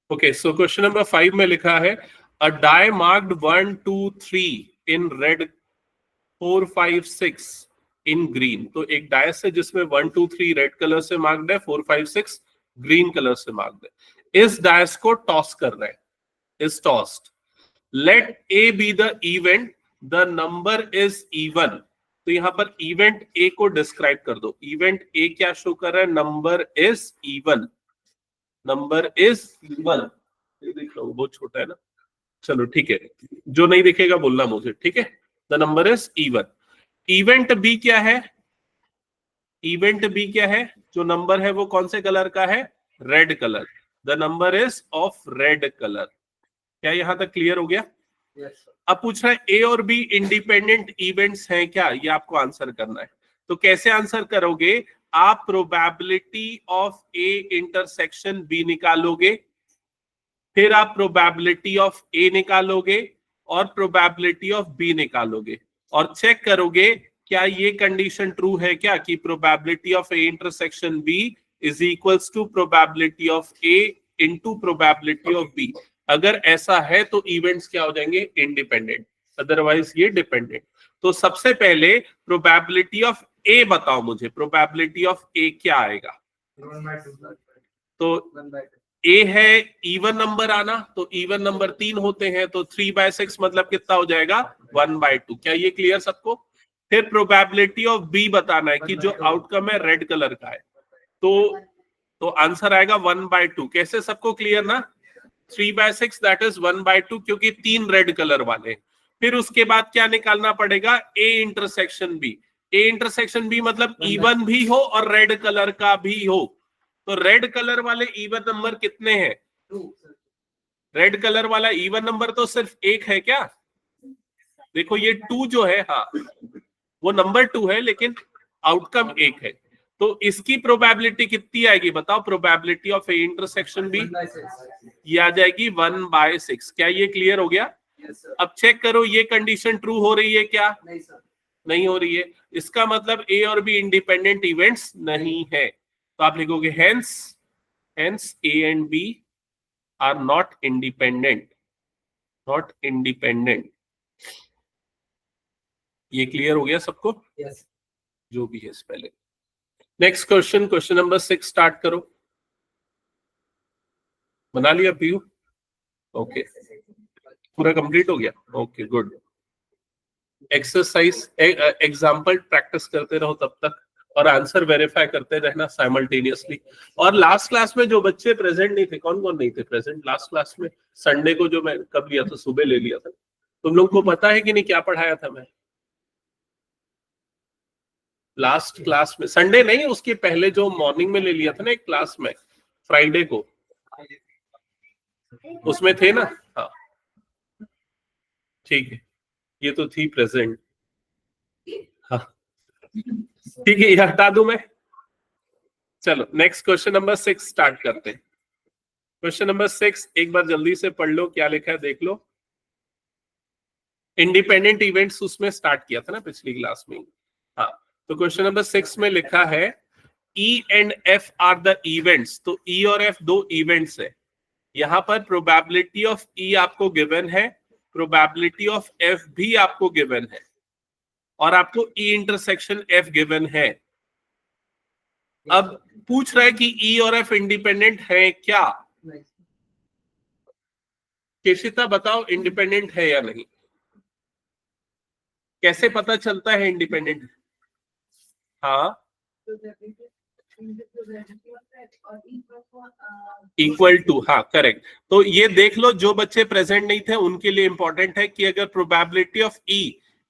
Okay, so question number 5 में लिखा है a die marked 1 2 3 in red 4 5 6 in green. तो एक डायस है जिसमें 1 2 3 रेड कलर से मार्क्ड है, 4 5 6 ग्रीन कलर से मार्क्ड है। इस डायस को टॉस कर रहे हैं, is tossed. Let A be the event, the number is even. तो यहां पर इवेंट ए को डिस्क्राइब कर दो। इवेंट ए क्या शो कर रहा है? Number is even, number is even. देख लो बहुत छोटा है ना, चलो ठीक है, जो नहीं दिखेगा बोलना मुझे, ठीक है। The number is even. Event B क्या है? इवेंट बी क्या है? जो नंबर है वो कौन से कलर का है? Red colour. The number is of red colour. क्या यहां तक क्लियर हो गया? yes, अब पूछ रहा है ए और बी इंडिपेंडेंट इवेंट्स हैं क्या? ये आपको आंसर करना है। तो कैसे आंसर करोगे? आप probability of A intersection B निकालोगे, फिर आप प्रोबेबिलिटी ऑफ ए निकालोगे और प्रोबेबिलिटी ऑफ बी निकालोगे और चेक करोगे क्या ये कंडीशन ट्रू है क्या कि probability of A intersection B is equals to probability of A into probability of B. अगर ऐसा है तो इवेंट्स क्या हो जाएंगे? इंडिपेंडेंट, अदरवाइज ये डिपेंडेंट। तो सबसे पहले प्रोबेबिलिटी ऑफ ए बताओ मुझे, प्रोबेबिलिटी ऑफ ए क्या आएगा? तो ए है इवन नंबर आना, तो इवन नंबर 3 होते हैं, तो 3/6 मतलब कितना हो जाएगा? 1/2। क्या ये क्लियर सबको? फिर प्रोबेबिलिटी ऑफ बी बताना है कि जो आउटकम है रेड कलर का है, तो आंसर आएगा 1/2। कैसे सबको क्लियर ना? 3/6 दैट इज 1/2, क्योंकि 3 रेड कलर वाले। फिर उसके बाद क्या निकालना पड़ेगा? A intersection B. A intersection B मतलब इवन भी हो और रेड कलर का भी हो। तो रेड कलर वाले इवन नंबर कितने हैं? रेड कलर वाला इवन नंबर तो सिर्फ एक है क्या? देखो ये 2 जो है, हाँ वो नंबर 2 है, लेकिन आउटकम 1 है। तो इसकी प्रोबेबिलिटी कितनी आएगी बताओ? Probability of A intersection B ये आ जाएगी 1/6। क्या ये क्लियर हो गया? अब चेक करो ये कंडीशन ट्रू हो रही है क्या? नहीं हो रही है। इसका मतलब ए और बी इंडिपेंडेंट इवेंट्स नहीं है। तो आप लिखोगे hence A and B are not independent, not independent. ये क्लियर हो गया सबको? yes. जो भी है इस पहले। Next question, question number 6 start करो। बना लिया पीयू? ओके, पूरा कंप्लीट हो गया? Okay good. Exercise example practice करते रहो तब तक, और आंसर वेरीफाई करते रहना साइमल्टेनियसली। और लास्ट क्लास में जो बच्चे प्रेजेंट नहीं थे, कौन कौन नहीं थे प्रेजेंट लास्ट क्लास में? संडे को जो मैं कब लिया था, सुबह ले लिया था। तुम लोग को पता है कि नहीं क्या पढ़ाया था मैं लास्ट क्लास में? संडे नहीं, उसके पहले जो मॉर्निंग में ले लिया था ना एक क्लास में, फ्राइडे को, उसमें थे ना? हाँ ठीक है, ये तो थी प्रेजेंट। हाँ ठीक है, ये हटा दूं मैं। चलो नेक्स्ट क्वेश्चन नंबर 6 स्टार्ट करते हैं। क्वेश्चन नंबर 6 एक बार जल्दी से पढ़ लो, क्या लिखा है देख लो। इंडिपेंडेंट इवेंट्स उसमें स्टार्ट किया था ना पिछली क्लास में। हाँ, तो क्वेश्चन नंबर 6 में लिखा है E and F are the events. तो E और F दो इवेंट्स है। यहां पर प्रोबेबिलिटी ऑफ E आपको गिवन है, प्रोबेबिलिटी ऑफ F भी आपको गिवन है, और आपको E इंटरसेक्शन F गिवन है। अब पूछ रहा है कि E और F इंडिपेंडेंट है क्या? केशिता बताओ इंडिपेंडेंट है या नहीं? कैसे पता चलता है इंडिपेंडेंट? हाँ, इक्वल टू, हाँ करेक्ट। तो ये देख लो, जो बच्चे प्रेजेंट नहीं थे उनके लिए इंपॉर्टेंट है कि अगर probability of E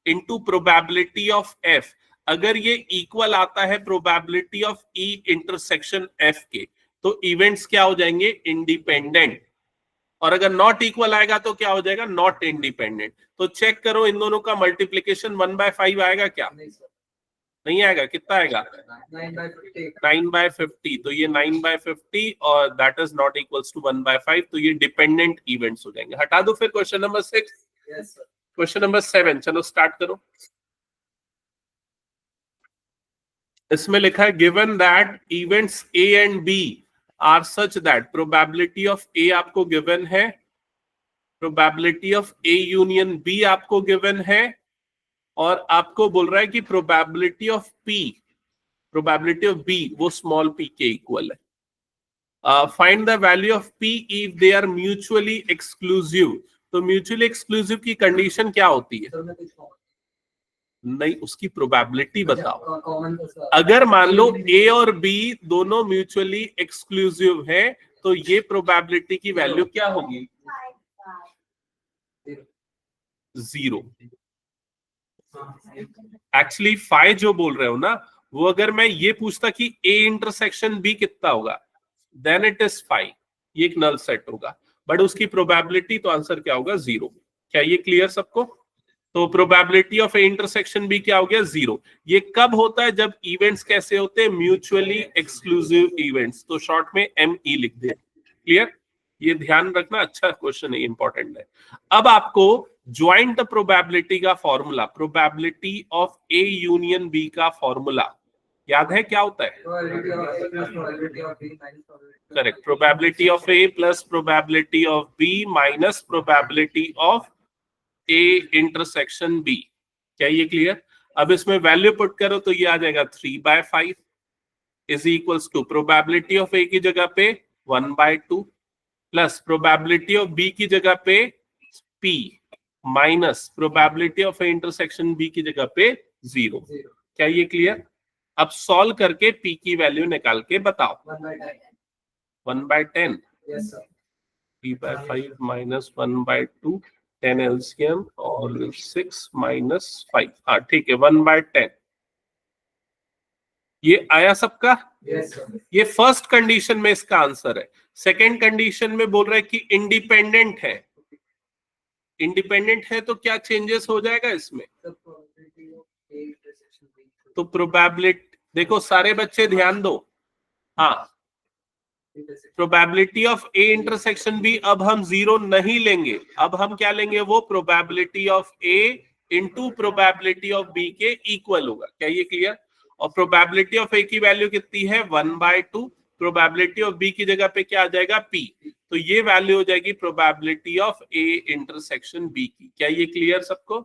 into probability of F, अगर ये इक्वल आता है probability of E intersection F के, तो इवेंट्स क्या हो जाएंगे? इंडिपेंडेंट। और अगर नॉट इक्वल आएगा तो क्या हो जाएगा? Not independent. तो चेक करो इन दोनों का मल्टीप्लीकेशन 1/5 आएगा क्या? नहीं आएगा। कितना आएगा? 9/50। तो ये 9/50 और that is not equals to 1/5। तो ये डिपेंडेंट इवेंट्स हो जाएंगे। हटा दो फिर क्वेश्चन नंबर 6। क्वेश्चन नंबर 7 चलो स्टार्ट करो। इसमें लिखा है given that events A and B are such that probability of A आपको गिवन है, probability of A union B आपको गिवन है, और आपको बोल रहा है कि probability of P, probability of B वो स्मॉल पी के इक्वल है। Find the value of P if they are mutually exclusive. तो म्यूचुअली एक्सक्लूसिव की कंडीशन क्या होती है? नहीं, उसकी प्रोबेबिलिटी बताओ। अगर मान लो ए और बी दोनों म्यूचुअली एक्सक्लूसिव है तो ये प्रोबेबिलिटी की वैल्यू क्या होगी? 0। एक्चुअली फाइ जो बोल रहे हो ना, वो अगर मैं ये पूछता कि ए इंटरसेक्शन बी कितना होगा, देन इट इज फाइ, ये एक नल सेट होगा, बट उसकी प्रोबेबिलिटी, तो आंसर क्या होगा? 0। क्या ये क्लियर सबको? तो probability of A intersection B क्या हो गया? 0। ये कब होता है? जब इवेंट्स कैसे होते हैं? Mutually exclusive events. तो शॉर्ट में ME लिख दे। क्लियर? ये ध्यान रखना, अच्छा क्वेश्चन है, इंपॉर्टेंट है। अब आपको ज्वाइंट प्रोबेबिलिटी का formula, probability of A union B का फॉर्मूला याद है? क्या होता है? Correct, probability of A plus probability of B minus probability of A intersection B. क्या ये क्लियर? अब इसमें वैल्यू पुट करो तो ये आ जाएगा 3/5 is equals to probability of A की जगह पे 1/2 प्लस प्रोबेबिलिटी ऑफ बी की जगह पे P minus probability of A intersection B की जगह पे 0। क्या ये क्लियर? अब सॉल्व करके P की वैल्यू निकाल के बताओ। 1/10 3/5 माइनस 1/2 10 एलसीएम और 6 माइनस 5। हाँ ठीक है, 1/10। ये आया सबका? ये फर्स्ट कंडीशन में इसका आंसर है। सेकेंड कंडीशन में बोल रहा है कि इंडिपेंडेंट है। इंडिपेंडेंट है तो क्या चेंजेस हो जाएगा इसमें? तो प्रोबेबिलिटी देखो, सारे बच्चे ध्यान दो। हाँ, probability of A intersection B अब हम 0 नहीं लेंगे, अब हम क्या लेंगे? वो probability of A into probability of B के इक्वल होगा। क्या ये क्लियर? और प्रोबेबिलिटी ऑफ ए की वैल्यू कितनी है? 1/2। प्रोबेबिलिटी ऑफ बी की जगह पे क्या आ जाएगा? P। तो ये वैल्यू हो जाएगी probability of A intersection B की। क्या ये क्लियर सबको?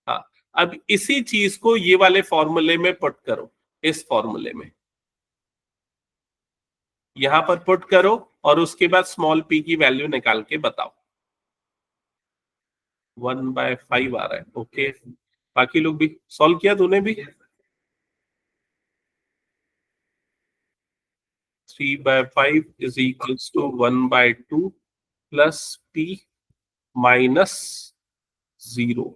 हाँ, अब इसी चीज को ये वाले फॉर्मूले में पुट करो, इस फॉर्मूले में यहां पर पुट करो और उसके बाद स्मॉल p की वैल्यू निकाल के बताओ। 1/5 आ रहा है। ओके, बाकी लोग भी सॉल्व किया? तूने भी? 3/5 is equals to 1/2 plus p minus 0।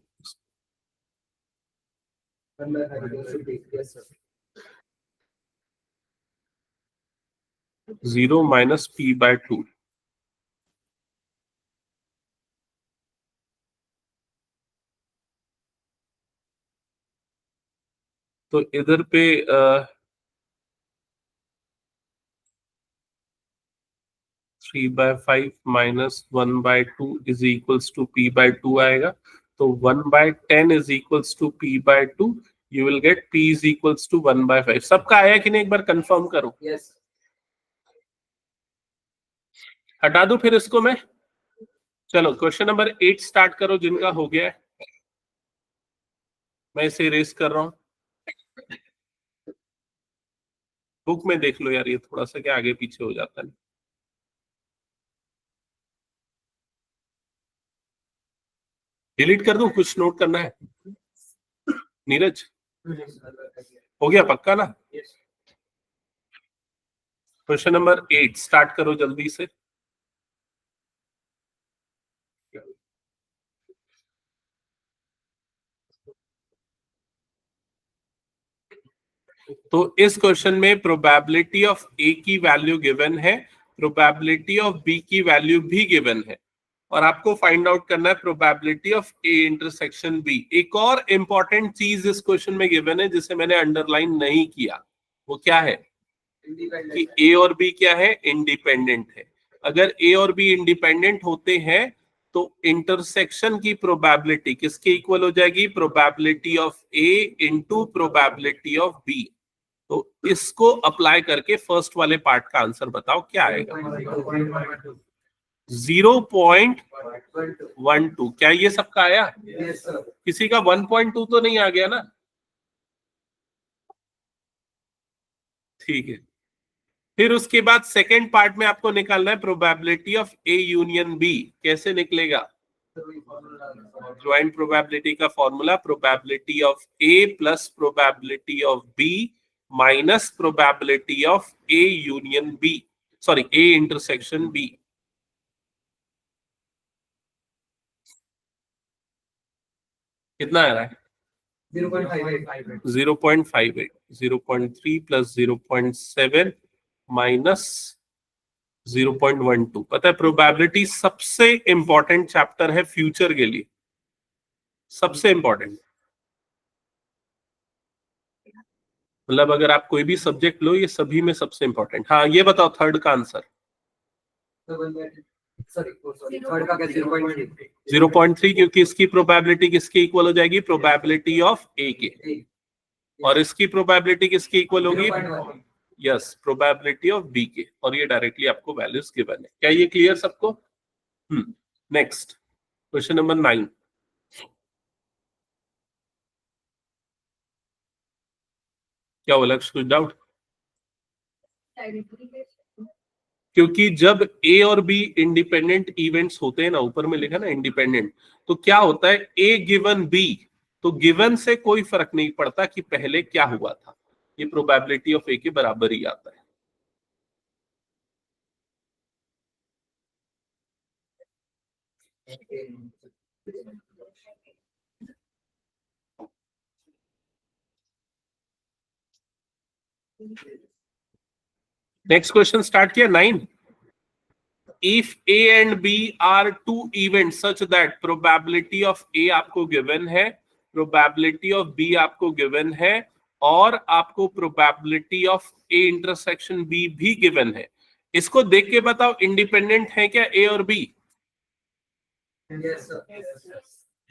0 minus p/2। तो इधर पे 3/5 minus 1/2 is equals to p/2 आएगा। तो 1/10 is equals to p/2। You will get p is equals to 1/5। सबका आया कि नहीं? एक बार कंफर्म करो। yes. हटा दूं फिर इसको मैं? चलो क्वेश्चन नंबर 8 स्टार्ट करो, जिनका हो गया है। मैं इसे इरेज कर रहा हूं। बुक में देख लो यार, ये थोड़ा सा क्या आगे पीछे हो जाता है। डिलीट कर दूं? कुछ नोट करना है नीरज? हो गया पक्का ना? क्वेश्चन नंबर 8 स्टार्ट करो जल्दी से। तो इस क्वेश्चन में प्रोबेबिलिटी ऑफ ए की वैल्यू गिवन है, प्रोबेबिलिटी ऑफ बी की वैल्यू भी गिवन है, और आपको फाइंड आउट करना है probability of A intersection B. एक और इंपॉर्टेंट चीज इस क्वेश्चन में गिवन है जिसे मैंने अंडरलाइन नहीं किया, वो क्या है? कि ए और बी क्या है? इंडिपेंडेंट है। अगर ए और बी इंडिपेंडेंट होते हैं तो इंटरसेक्शन की प्रोबेबिलिटी किसके इक्वल हो जाएगी? Probability of A into probability of B. तो इसको अप्लाई करके फर्स्ट वाले पार्ट का आंसर बताओ क्या आएगा। 0.12। क्या ये सबका आया? किसी का 1.2 तो नहीं आ गया ना? ठीक है। फिर उसके बाद सेकेंड पार्ट में आपको निकालना है probability of A union B. कैसे निकलेगा? ज्वाइंट प्रोबेबिलिटी का formula probability of A plus probability of B minus probability of A union B, sorry A intersection B. कितना आ रहा है? 0.58। 0.3 प्लस 0.7 माइनस 0.12। पता है प्रोबेबिलिटी सबसे इंपॉर्टेंट चैप्टर है फ्यूचर के लिए, सबसे इंपॉर्टेंट। मतलब अगर आप कोई भी सब्जेक्ट लो, ये सभी में सबसे इंपॉर्टेंट। हाँ ये बताओ थर्ड का आंसर। 0.3 क्योंकि इसकी प्रोबेबिलिटी किसके इक्वल हो जाएगी? प्रोबेबिलिटी ऑफ ए के। और इसकी प्रोबेबिलिटी किसके इक्वल होगी? यस, प्रोबेबिलिटी ऑफ बी के। और ये डायरेक्टली आपको वैल्यूज गिवन है। क्या ये क्लियर सबको? Next question number 9। क्या बोला? कुछ डाउट? क्योंकि जब ए और बी इंडिपेंडेंट इवेंट्स होते हैं ना, ऊपर में लिखा ना इंडिपेंडेंट, तो क्या होता है ए गिवन बी, तो गिवन से कोई फर्क नहीं पड़ता कि पहले क्या हुआ था, ये प्रोबेबिलिटी ऑफ ए के बराबर ही आता है। नेक्स्ट क्वेश्चन स्टार्ट किया 9। If A and B are two events such that probability of A आपको given है, probability of B आपको given है, और आपको probability of A intersection B भी given है, इसको देख के बताओ इंडिपेंडेंट है क्या A और B?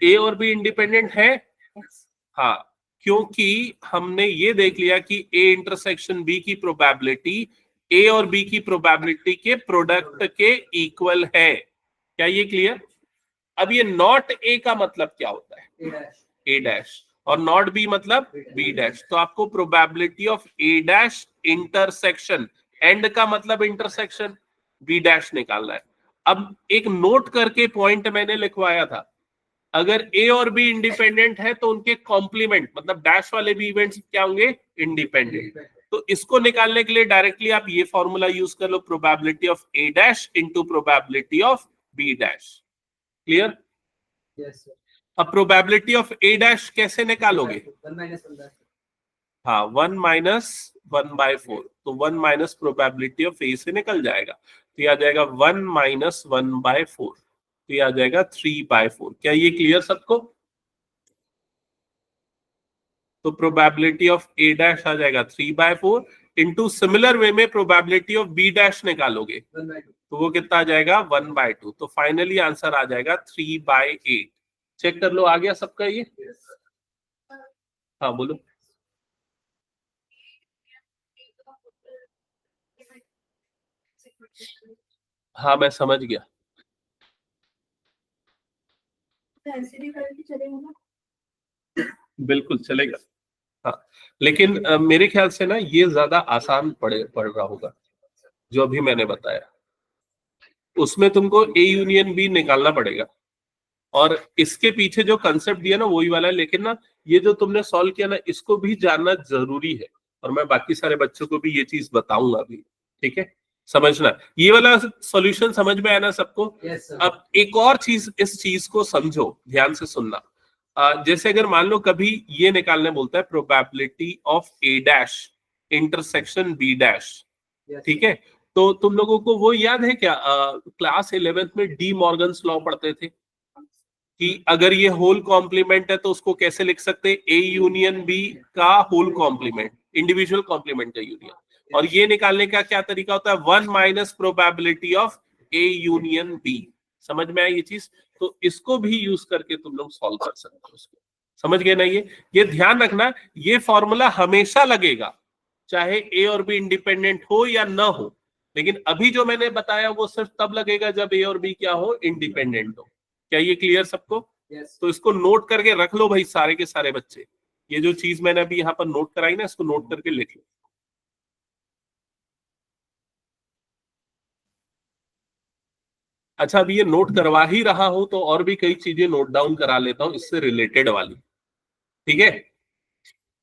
A और B इंडिपेंडेंट है? हाँ, क्योंकि हमने ये देख लिया कि A इंटरसेक्शन B की प्रोबेबिलिटी ए और बी की प्रोबेबिलिटी के प्रोडक्ट के इक्वल है। क्या ये क्लियर? अब ये नॉट ए का मतलब क्या होता है? ए डैश। और नॉट बी मतलब बी डैश। तो आपको probability of A dash intersection, and का मतलब इंटरसेक्शन, बी डैश निकालना है। अब एक नोट करके पॉइंट मैंने लिखवाया था, अगर ए और बी इंडिपेंडेंट है तो उनके कॉम्प्लीमेंट मतलब डैश वाले भी इवेंट्स क्या होंगे? इंडिपेंडेंट। तो इसको निकालने के लिए डायरेक्टली आप ये फॉर्मूला यूज कर लो, probability of A dash into probability of B dash. Clear? अब प्रोबेबिलिटी ऑफ ए डैश कैसे निकालोगे? 1 माइनस 1/4। तो 1 माइनस प्रोबेबिलिटी ऑफ ए से निकल जाएगा, तो ये आ जाएगा 1 माइनस 1/4। तो ये आ जाएगा 3/4। क्या ये क्लियर सबको? तो प्रोबेबिलिटी ऑफ ए डैश आ जाएगा 3/4 इंटू सिमिलर वे में प्रोबेबिलिटी ऑफ बी डैश निकालोगे तो वो कितना आ जाएगा? 1/2। तो फाइनली आंसर आ जाएगा 3/8। चेक कर लो आ गया सबका ये? हाँ बोलो। हाँ मैं समझ गया। बिल्कुल चलेगा। हाँ लेकिन मेरे ख्याल से ना ये ज्यादा आसान पड़ रहा होगा जो अभी मैंने बताया। उसमें तुमको ए यूनियन बी निकालना पड़ेगा, और इसके पीछे जो कंसेप्ट दिया ना वही वाला है, लेकिन ना ये जो तुमने सॉल्व किया ना इसको भी जानना जरूरी है, और मैं बाकी सारे बच्चों को भी ये चीज बताऊंगा अभी। ठीक है, समझना ये वाला सॉल्यूशन समझ में आया ना सबको? yes, अब एक और चीज, इस चीज को समझो, ध्यान से सुनना। जैसे अगर मान लो कभी ये निकालने बोलता है probability of A dash intersection B dash, ठीक है, तो तुम लोगों को वो याद है क्या? क्लास 11th में डी मॉर्गन्स लॉ पढ़ते थे कि अगर ये होल कॉम्प्लीमेंट है तो उसको कैसे लिख सकते? ए यूनियन बी का होल कॉम्प्लीमेंट, इंडिविजुअल कॉम्प्लीमेंट का यूनियन। और ये निकालने का क्या तरीका होता है? 1 minus probability of A union B. समझ में आया ये चीज? तो इसको भी यूज करके तुम लोग सॉल्व कर सकते हो उसको। समझ गए ना? ये ध्यान रखना, ये फॉर्मूला हमेशा लगेगा, चाहे ए और बी इंडिपेंडेंट हो या ना हो, लेकिन अभी जो मैंने बताया वो सिर्फ तब लगेगा जब ए और बी क्या हो, इंडिपेंडेंट हो। क्या ये क्लियर सबको? तो इसको नोट करके रख लो भाई सारे के सारे बच्चे, ये जो चीज मैंने अभी यहाँ पर नोट कराई ना, इसको नोट करके लिख लो। अच्छा, अभी ये नोट करवा ही रहा हूं तो और भी कई चीजें नोट डाउन करा लेता हूं इससे रिलेटेड वाली, ठीक है?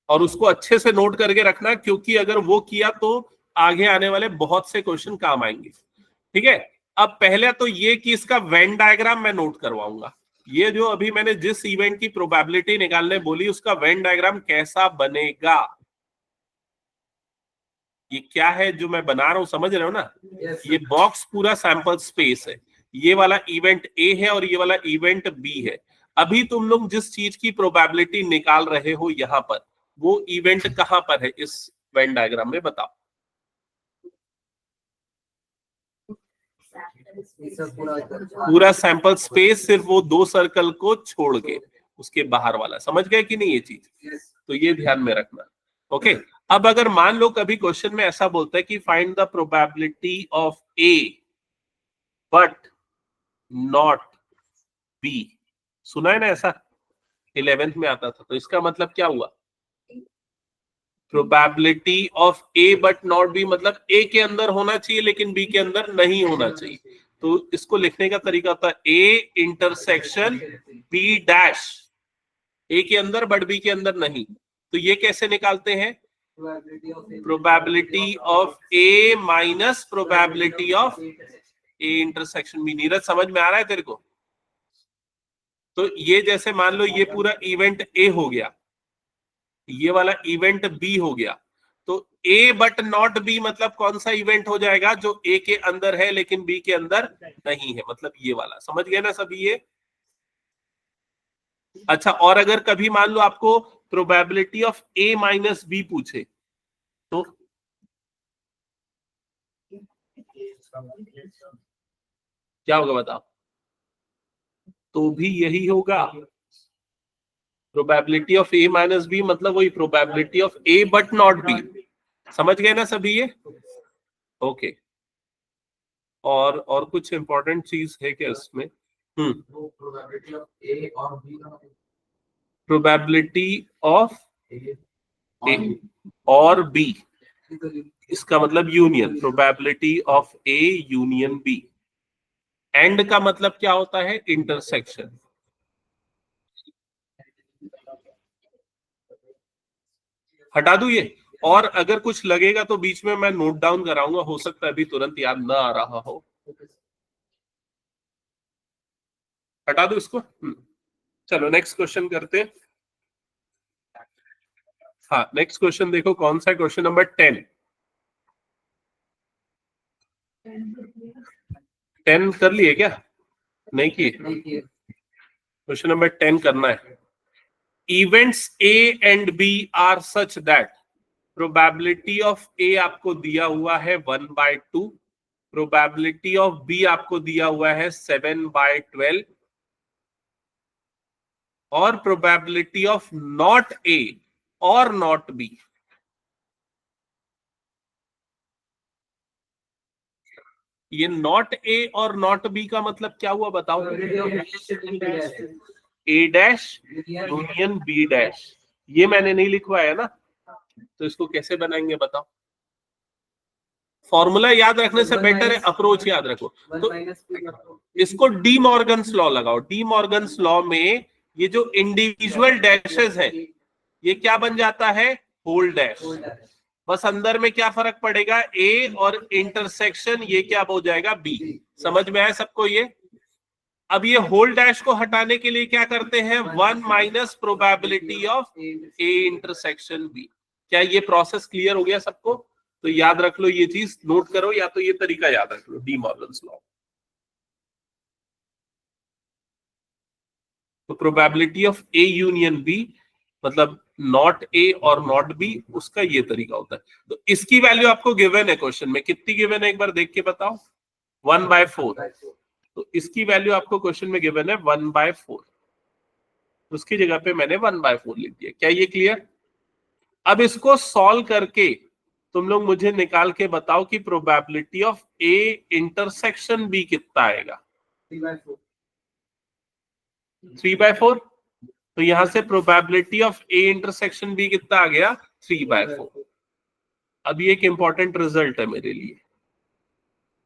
और उसको अच्छे से नोट करके रखना, क्योंकि अगर वो किया तो आगे आने वाले बहुत से क्वेश्चन काम आएंगे, ठीक है? अब पहले तो ये कि इसका वेन डायग्राम मैं नोट करवाऊंगा। ये जो अभी मैंने जिस इवेंट की प्रोबेबिलिटी निकालने बोली, उसका वेन डायग्राम कैसा बनेगा, ये क्या है जो मैं बना रहा हूं, समझ रहे हो ना? ये बॉक्स पूरा सैंपल स्पेस है, ये वाला इवेंट ए है और ये वाला इवेंट बी है। अभी तुम लोग जिस चीज की प्रोबेबिलिटी निकाल रहे हो यहां पर, वो इवेंट कहां पर है इस वेन डायग्राम में, बताओ? पूरा सैंपल स्पेस, सिर्फ वो 2 सर्कल को छोड़ के, उसके बाहर वाला। समझ गए कि नहीं ये चीज? तो ये ध्यान में रखना, ओके? अब अगर मान लो कभी क्वेश्चन में ऐसा बोलता है कि find the probability of A but not B, सुना है ना ऐसा, 11th में आता था, तो इसका मतलब क्या हुआ? Probability of A but not B मतलब ए के अंदर होना चाहिए लेकिन बी के अंदर नहीं होना चाहिए। तो इसको लिखने का तरीका होता है ए इंटरसेक्शन बी डैश, ए के अंदर बट बी के अंदर नहीं। तो ये कैसे निकालते हैं? Probability of A minus probability of A intersection B. Neeraj समझ में आ रहा है तेरे को? तो ये जैसे मान लो ये पूरा इवेंट ए हो गया, ये वाला इवेंट बी हो गया, तो ए बट नॉट बी मतलब कौन सा इवेंट हो जाएगा? जो ए के अंदर है लेकिन बी के अंदर नहीं है, मतलब ये वाला। समझ गए ना सभी ये? अच्छा, और अगर कभी मान लो आपको probability of A minus B पूछे तो क्या होगा बताओ? तो भी यही होगा, probability of A minus B मतलब वही probability of A but not B. समझ गए ना सभी ये? ओके। और कुछ इंपॉर्टेंट चीज है क्या इसमें? प्रोबेबिलिटी ऑफ ए और बी, इसका मतलब union, probability of A union B. And का मतलब क्या होता है? इंटरसेक्शन। हटा दूं ये? और अगर कुछ लगेगा तो बीच में मैं नोट डाउन कराऊंगा, हो सकता है अभी तुरंत याद ना आ रहा हो। हटा दो इसको। चलो नेक्स्ट क्वेश्चन करते हैं। हाँ, नेक्स्ट क्वेश्चन देखो कौन सा है, क्वेश्चन नंबर 10। 10 कर लिए क्या? नहीं किए? क्वेश्चन नंबर 10 करना है। Events A and B are such that probability of A आपको दिया हुआ है 1/2, प्रोबेबिलिटी ऑफ बी आपको दिया हुआ है 7/12, और प्रोबेबिलिटी ऑफ नॉट ए और नॉट बी। ये नॉट ए और नॉट बी का मतलब क्या हुआ बताओ? ए डैश यूनियन बी डैश। ये मैंने नहीं लिखवाया ना, तो इसको कैसे बनाएंगे बताओ? फॉर्मूला याद रखने से बेटर है अप्रोच याद रखो। तो इसको डी मॉर्गन्स लॉ लगाओ। डी मॉर्गन्स लॉ में ये जो इंडिविजुअल डैशेस है ये क्या बन जाता है? Whole dash. बस अंदर में क्या फर्क पड़ेगा? ए और इंटरसेक्शन ये क्या हो जाएगा? बी। समझ में आया सबको ये? अब ये होल डैश को हटाने के लिए क्या करते हैं? 1 minus probability of A intersection B. क्या ये प्रोसेस क्लियर हो गया सबको? तो याद रख लो ये चीज, नोट करो, या तो ये तरीका याद रख लो, डी मॉर्गन्स लॉ। तो probability of A union B मतलब नॉट ए और नॉट बी, उसका ये तरीका होता है। तो इसकी वैल्यू आपको गिवन है क्वेश्चन में, कितनी गिवन है एक बार देख के बताओ? 1/4। तो इसकी वैल्यू आपको क्वेश्चन में गिवन है 1/4, उसकी जगह पे मैंने 1/4 लिख दिया। क्या ये क्लियर? अब इसको सॉल्व करके तुम लोग मुझे निकाल के बताओ कि probability of A intersection B कितना आएगा। 3/4। तो यहां से probability of A intersection B कितना आ गया, 3/4। अब ये एक इंपॉर्टेंट रिजल्ट है मेरे लिए,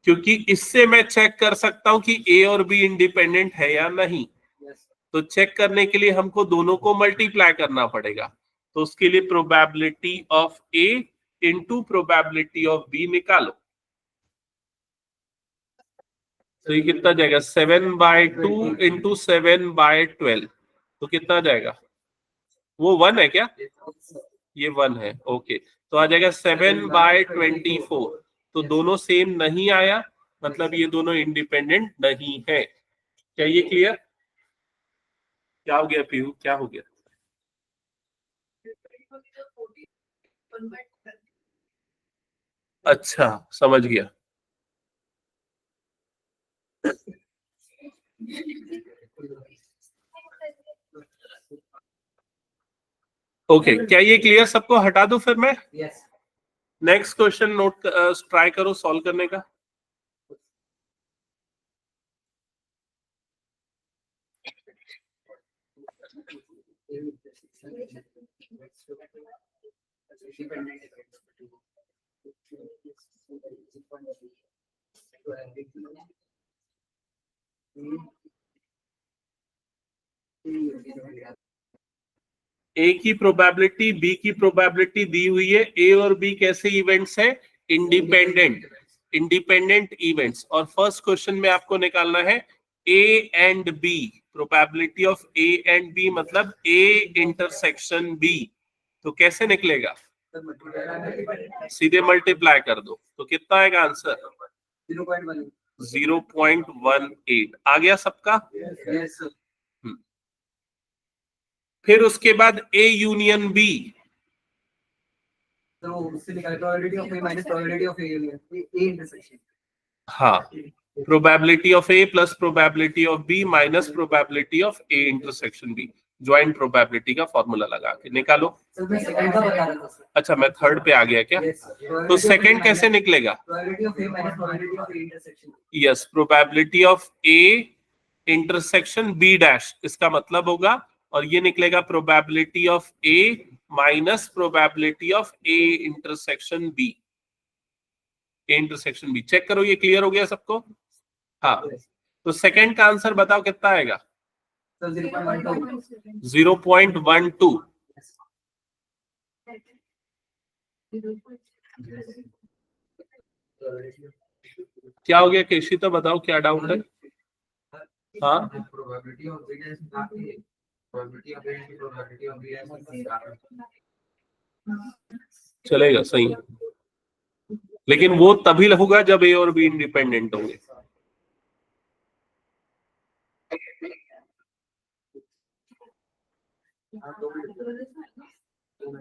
क्योंकि इससे मैं चेक कर सकता हूं कि ए और बी इंडिपेंडेंट है या नहीं। तो चेक करने के लिए हमको दोनों को मल्टीप्लाई करना पड़ेगा। तो उसके लिए probability of A into probability of B निकालो। तो ये कितना जाएगा, 7/2 इंटू 7/12। तो कितना जाएगा, वो 1 है क्या, ये 1 है, ओके। तो आ जाएगा 7/24। तो दोनों सेम नहीं आया, मतलब ये दोनों इंडिपेंडेंट नहीं है। क्या ये क्लियर? क्या हो गया पीयू, क्या हो गया? अच्छा, समझ गया। ओके, क्या ये क्लियर सबको? हटा दो फिर मैं। नेक्स्ट क्वेश्चन नोट ट्राई करो सॉल्व करने का। ए की प्रोबेबिलिटी, बी की प्रोबेबिलिटी दी हुई है। ए और बी कैसे इवेंट्स है, इंडिपेंडेंट इवेंट्स। और फर्स्ट क्वेश्चन में आपको निकालना है A and B, probability of A and B, मतलब ए इंटरसेक्शन बी। तो कैसे निकलेगा, सीधे मल्टीप्लाई कर दो। तो कितना आएगा आंसर, 0.18। आ गया सबका? फिर उसके बाद ए यूनियन बी, तो उससे निकाले probability of A minus probability of A union A intersection. हाँ, probability of A plus probability of B minus probability of A intersection B, joint probability का फॉर्मूला लगा के निकालो। अच्छा, मैं थर्ड पे आ गया क्या? तो सेकंड कैसे निकलेगा, yes, probability of A intersection B dash, इसका मतलब होगा, और ये निकलेगा probability of A minus probability of A intersection B. Intersection B check करो, ये क्लियर हो गया सबको? हाँ, तो सेकंड का आंसर बताओ कितना आएगा, 0.12। क्या हो गया केशी, तो बताओ क्या डाउट है? हाँ, चलेगा, सही है, लेकिन वो तभी होगा जब ए और बी इंडिपेंडेंट होंगे।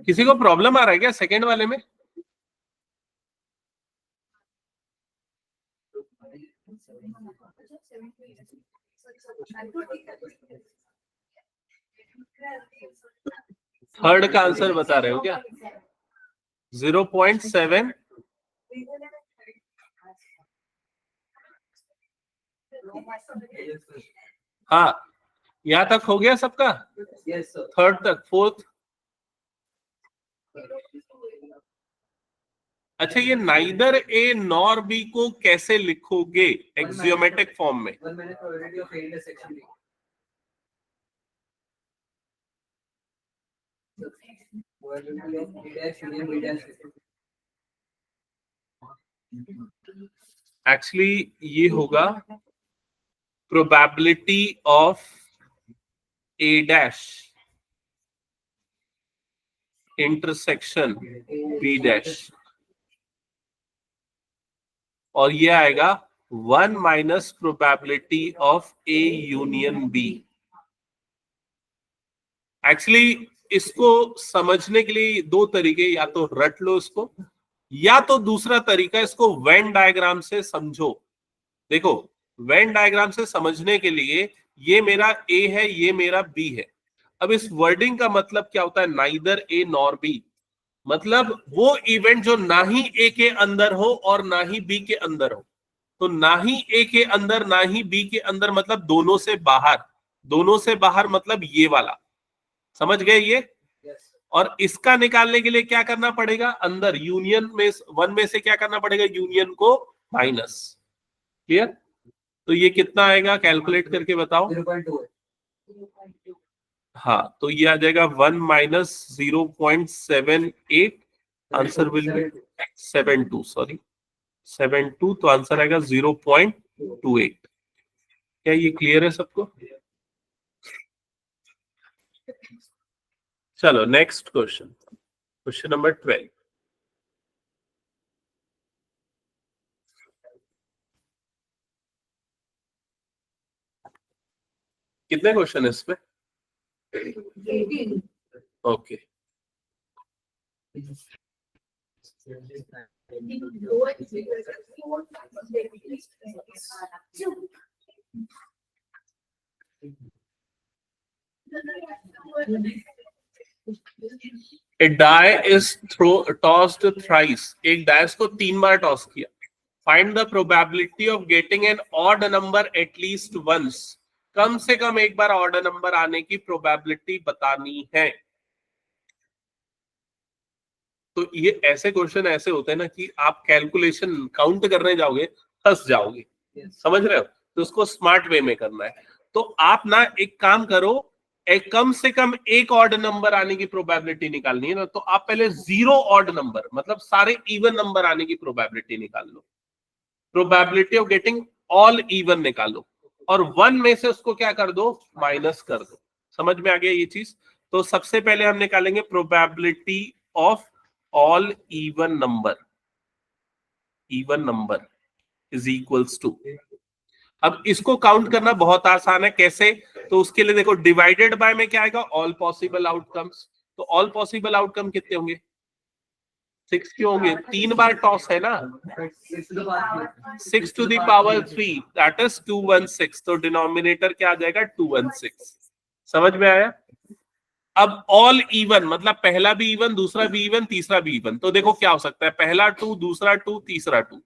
किसी को प्रॉब्लम आ रहा है क्या सेकंड वाले में? थर्ड का आंसर बता रहे हो क्या, 0.7? हाँ, यहां तक हो गया सबका? थर्ड तक, फोर्थ? अच्छा, ये नाइदर ए नॉर बी को कैसे लिखोगे एक्सियोमेटिक फॉर्म में? एक्चुअली ये होगा probability of A dash intersection B dash, और ये आएगा 1 minus probability of A union B. Actually इसको समझने के लिए दो तरीके, या तो रट लो इसको, या तो दूसरा तरीका, इसको वेन डायग्राम से समझो। देखो, वेन डायग्राम से समझने के लिए ये मेरा ए है, ये मेरा बी है। अब इस वर्डिंग का मतलब क्या होता है, नाइदर ए नॉर बी, मतलब वो इवेंट जो ना ही ए के अंदर हो और ना ही बी के अंदर हो। तो ना ही ए के अंदर ना ही बी के अंदर मतलब दोनों से बाहर। दोनों से बाहर मतलब ये वाला, समझ गए ये? और इसका निकालने के लिए क्या करना पड़ेगा, अंदर यूनियन में वन में से क्या करना पड़ेगा, यूनियन को माइनस। क्लियर? तो ये कितना आएगा, कैलकुलेट करके बताओ। 0.2। हाँ, तो ये आ जाएगा 1 minus 0.78। Answer will be 72, sorry 72, तो आंसर आएगा 0.28। क्या ये क्लियर है सबको? चलो नेक्स्ट क्वेश्चन, क्वेश्चन नंबर 12। कितने क्वेश्चन है इसमें? Okay, A die is tossed thrice. एक डायस को 3 बार टॉस किया। Find the probability of getting an odd number at least once. कम से कम एक बार ऑड नंबर आने की प्रोबेबिलिटी बतानी है। तो ये ऐसे क्वेश्चन ऐसे होते हैं ना कि आप कैलकुलेशन काउंट करने जाओगे फंस जाओगे, समझ रहे हो? तो उसको स्मार्ट वे में करना है। तो आप ना एक काम करो, एक कम से कम एक ऑड नंबर आने की प्रोबेबिलिटी निकालनी है ना, तो आप पहले 0 ऑड नंबर मतलब सारे इवन नंबर आने की प्रोबेबिलिटी निकाल लो। Probability of getting all even निकालो और 1 में से उसको क्या कर दो, माइनस कर दो। समझ में आ गया ये चीज? तो सबसे पहले हम निकालेंगे probability of all even number. Even number is equals to, अब इसको काउंट करना बहुत आसान है। कैसे? तो उसके लिए देखो, डिवाइडेड बाय में क्या आएगा, ऑल पॉसिबल आउटकम्स। तो ऑल पॉसिबल आउटकम कितने होंगे, 6 क्यों होंगे, 3 बार टॉस है ना, 6 to the power 3 that is 216। तो डिनोमिनेटर क्या आ जाएगा, 216। समझ में आया? अब ऑल इवन मतलब पहला भी इवन, दूसरा भी इवन, तीसरा भी इवन। तो देखो क्या हो सकता है, पहला 2, दूसरा 2, तीसरा 2,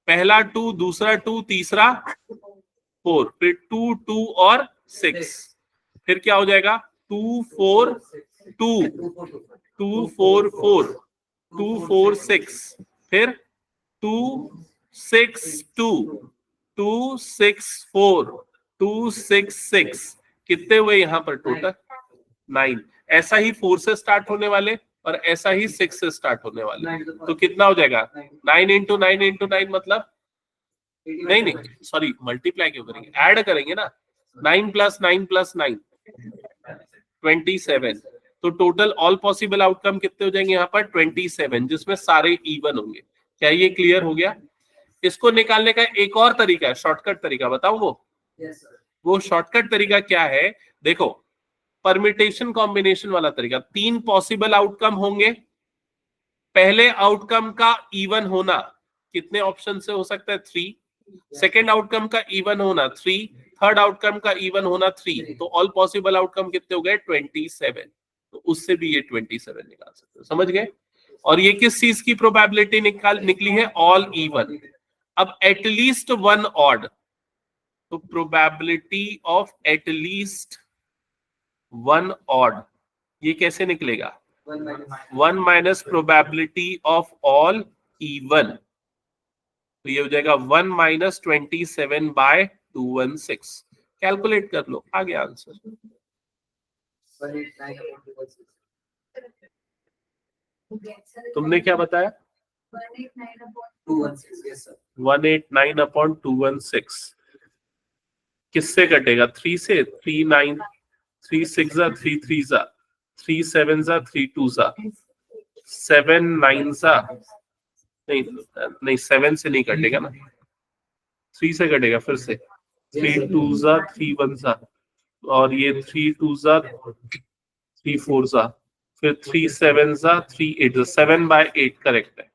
पहला 2, दूसरा 2, तीसरा 4, फिर 2, 2 और 6, फिर क्या हो जाएगा 2, 4, 2, 2, 4, 4, 2, 4, 6, फिर 2, 6, 2, 2, 6, 4, 2, 6, 6, कितने हुए यहां पर टोटल 9। ऐसा ही 4 से स्टार्ट होने वाले और ऐसा ही 6 से स्टार्ट होने वाले। तो कितना हो जाएगा, 9 इंटू 9 इंटू 9 मतलब, नहीं नहीं सॉरी, मल्टीप्लाई क्यों करेंगे, ऐड करेंगे ना। 9 प्लस 9 प्लस 9 27। तो टोटल ऑल पॉसिबल आउटकम कितने हो जाएंगे यहाँ पर, 27, जिसमें सारे इवन होंगे। क्या ये क्लियर हो गया? इसको निकालने का एक और तरीका है, शॉर्टकट तरीका, बताऊं वो शॉर्टकट तरीका क्या है? देखो, परमिटेशन कॉम्बिनेशन वाला तरीका। 3 पॉसिबल आउटकम होंगे, पहले आउटकम का इवन होना कितने ऑप्शन से हो सकता है, 3। सेकेंड आउटकम का इवन होना 3, थर्ड आउटकम का इवन होना 3। तो ऑल पॉसिबल आउटकम कितने हो गए, 27। तो उससे भी ये 27 निकाल सकते हो, समझ गए? और ये किस चीज की प्रोबेबिलिटी निकली है, ऑल इवन। अब एटलीस्ट 1 ऑड, तो प्रोबेबिलिटी ऑफ एटलीस्ट 1 ऑड ये कैसे निकलेगा, 1 minus probability of all even. तो ये हो जाएगा 1 माइनस 27/216। कैलकुलेट कर लो, आ गया आंसर। तुमने क्या बताया, 189/216। किससे कटेगा, 3 से, 3 9, 3 6 जा, 3 3 जा, 3 7 जा, 3 2 जा, 7 9 जा, नहीं नहीं 7 से नहीं कटेगा ना, 3 से कटेगा फिर से, 3 2 जा, 3 1 जा, और ये 3 2 जा, 3 4 जा, फिर 3 7 जा, 3 8 जा, 7/8 करेक्ट है,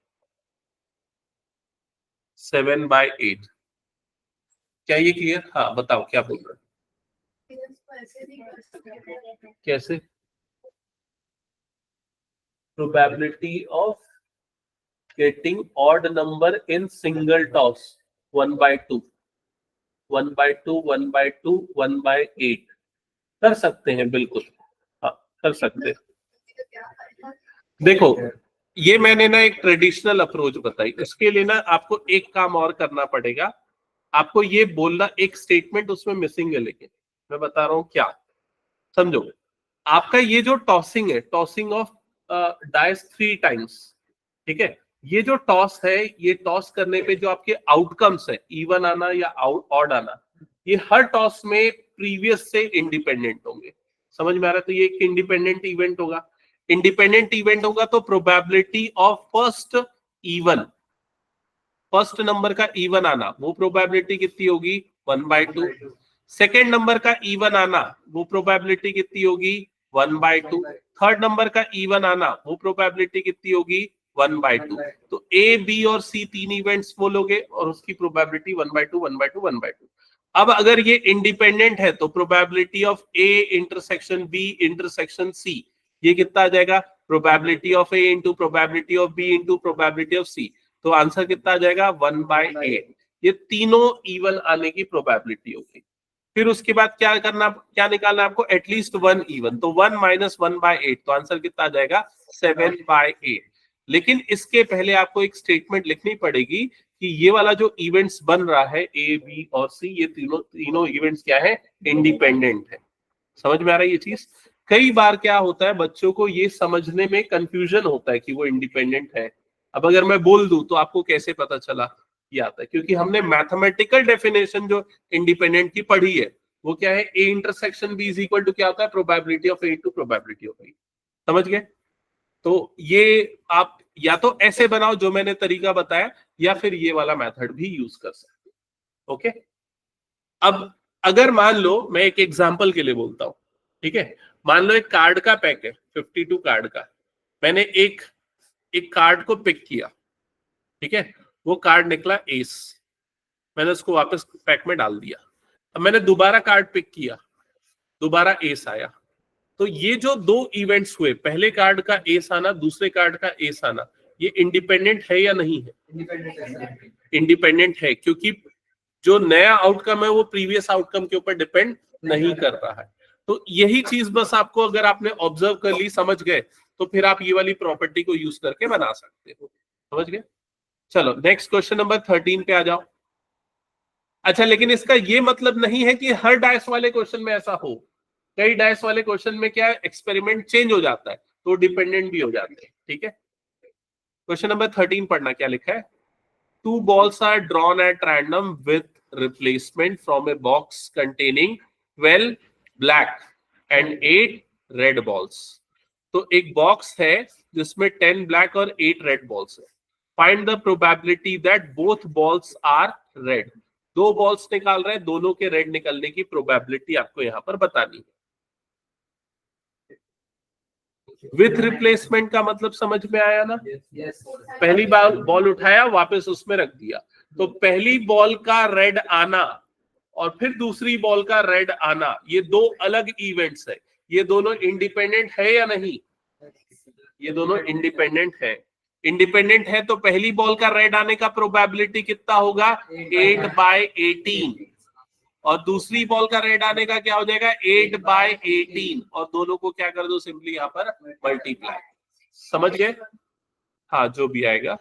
7/8। क्या ये क्लियर? हाँ बताओ क्या बोल रहे हो, कैसे? probability of getting odd number in single toss 1/2 1/2 1/2 1/8 कर सकते हैं, बिल्कुल हाँ कर सकते हैं। देखो ये मैंने ना एक ट्रेडिशनल अप्रोच बताई, इसके लिए ना आपको एक काम और करना पड़ेगा, आपको ये बोलना, एक स्टेटमेंट उसमें मिसिंग है, लेकिन मैं बता रहा हूं क्या, समझो। आपका ये जो टॉसिंग है, टॉसिंग ऑफ डाइस 3 टाइम्स, ठीक है, ये जो टॉस है, ये टॉस करने पे जो आपके आउटकम्स है, इवन आना या ऑड आना, ये हर टॉस में प्रीवियस से इंडिपेंडेंट होंगे। समझ में आ रहा है? तो ये एक इंडिपेंडेंट इवेंट होगा। इंडिपेंडेंट इवेंट होगा तो प्रोबेबिलिटी ऑफ फर्स्ट नंबर का इवन आना, वो प्रोबेबिलिटी कितनी होगी? 1/2। सेकेंड नंबर का इवन आना, वो प्रोबेबिलिटी कितनी होगी? 1/2। थर्ड नंबर का इवन आना, वो प्रोबेबिलिटी कितनी होगी? 1/2। तो ए, बी और सी 3 इवेंट्स बोलोगे और उसकी प्रोबेबिलिटी 1/2 1/2 1/2। अब अगर ये इंडिपेंडेंट है तो probability of A intersection B intersection C, ये कितना आ जाएगा? Probability of A into probability of B into probability of C. तो आंसर कितना आ जाएगा? 1/8। ये तीनों इवन आने की प्रोबेबिलिटी होगी। फिर उसके बाद क्या करना, क्या निकालना आपको? At least 1 even. तो 1 - 1/8, तो आंसर कितना आ जाएगा? 7/8। लेकिन इसके पहले आपको एक स्टेटमेंट लिखनी पड़ेगी कि ये वाला जो इवेंट्स बन रहा है ए, बी और सी, ये तीनों इवेंट्स क्या है? इंडिपेंडेंट है। समझ में आ रहा है ये चीज? कई बार क्या होता है, बच्चों को ये समझने में कंफ्यूजन होता है कि वो इंडिपेंडेंट है। अब अगर मैं बोल दूं तो आपको कैसे पता चला ये आता है? क्योंकि हमने मैथमेटिकल डेफिनेशन जो इंडिपेंडेंट की पढ़ी है, वो क्या है? A intersection B is equal to क्या होता है? Probability of A to probability of B. समझ गए? तो ये आप या तो ऐसे बनाओ जो मैंने तरीका बताया, या फिर ये वाला मेथड भी यूज कर सकते हो। ओके, अब अगर मान लो, मैं एक एग्जांपल के लिए बोलता हूं, ठीक है, मान लो एक कार्ड का पैक है, 52 कार्ड का। मैंने एक कार्ड को पिक किया, ठीक है, वो कार्ड निकला एस, मैंने उसको वापस पैक में डाल दिया। अब मैंने दोबारा कार्ड पिक किया, दोबारा एस आया। तो ये जो 2 इवेंट्स हुए, पहले कार्ड का एस आना, दूसरे कार्ड का एस आना, ये इंडिपेंडेंट है या नहीं है? इंडिपेंडेंट है, क्योंकि जो नया आउटकम है वो प्रीवियस आउटकम के ऊपर डिपेंड नहीं कर रहा है। तो यही चीज बस आपको, अगर आपने ऑब्जर्व कर ली, समझ गए, तो फिर आप ये वाली प्रॉपर्टी को यूज करके बना सकते हो। समझ गए? चलो नेक्स्ट क्वेश्चन नंबर 13 पे आ जाओ। अच्छा, लेकिन इसका ये मतलब नहीं है कि हर डाइस वाले क्वेश्चन में ऐसा हो। कई डाइस वाले क्वेश्चन में क्या एक्सपेरिमेंट चेंज हो जाता है, तो डिपेंडेंट भी हो जाते हैं। ठीक है, क्वेश्चन नंबर 13 पढ़ना, क्या लिखा है? 2 balls are drawn at random with replacement from a box containing 12 black and 8 red balls. तो एक बॉक्स है जिसमें 10 ब्लैक और 8 रेड बॉल्स है। Find the probability that both balls are red. 2 balls निकाल रहे हैं, दोनों के रेड निकलने की प्रोबेबिलिटी आपको यहां पर बतानी है। विथ रिप्लेसमेंट का मतलब समझ में आया ना? पहली बार बॉल उठाया, वापस उसमें रख दिया, तो पहली बॉल का रेड आना और फिर दूसरी बॉल का रेड आना, ये 2 अलग इवेंट्स है। ये दोनों इंडिपेंडेंट है या नहीं? ये दोनों इंडिपेंडेंट है। इंडिपेंडेंट है तो पहली बॉल का रेड आने का प्रोबेबिलिटी कितना होगा? 8/18। और दूसरी बॉल का रेड आने का क्या हो जाएगा? 8/18। और दोनों को क्या कर दो? सिंपली यहाँ पर मल्टीप्लाई। समझ गए? हाँ, जो भी आएगा।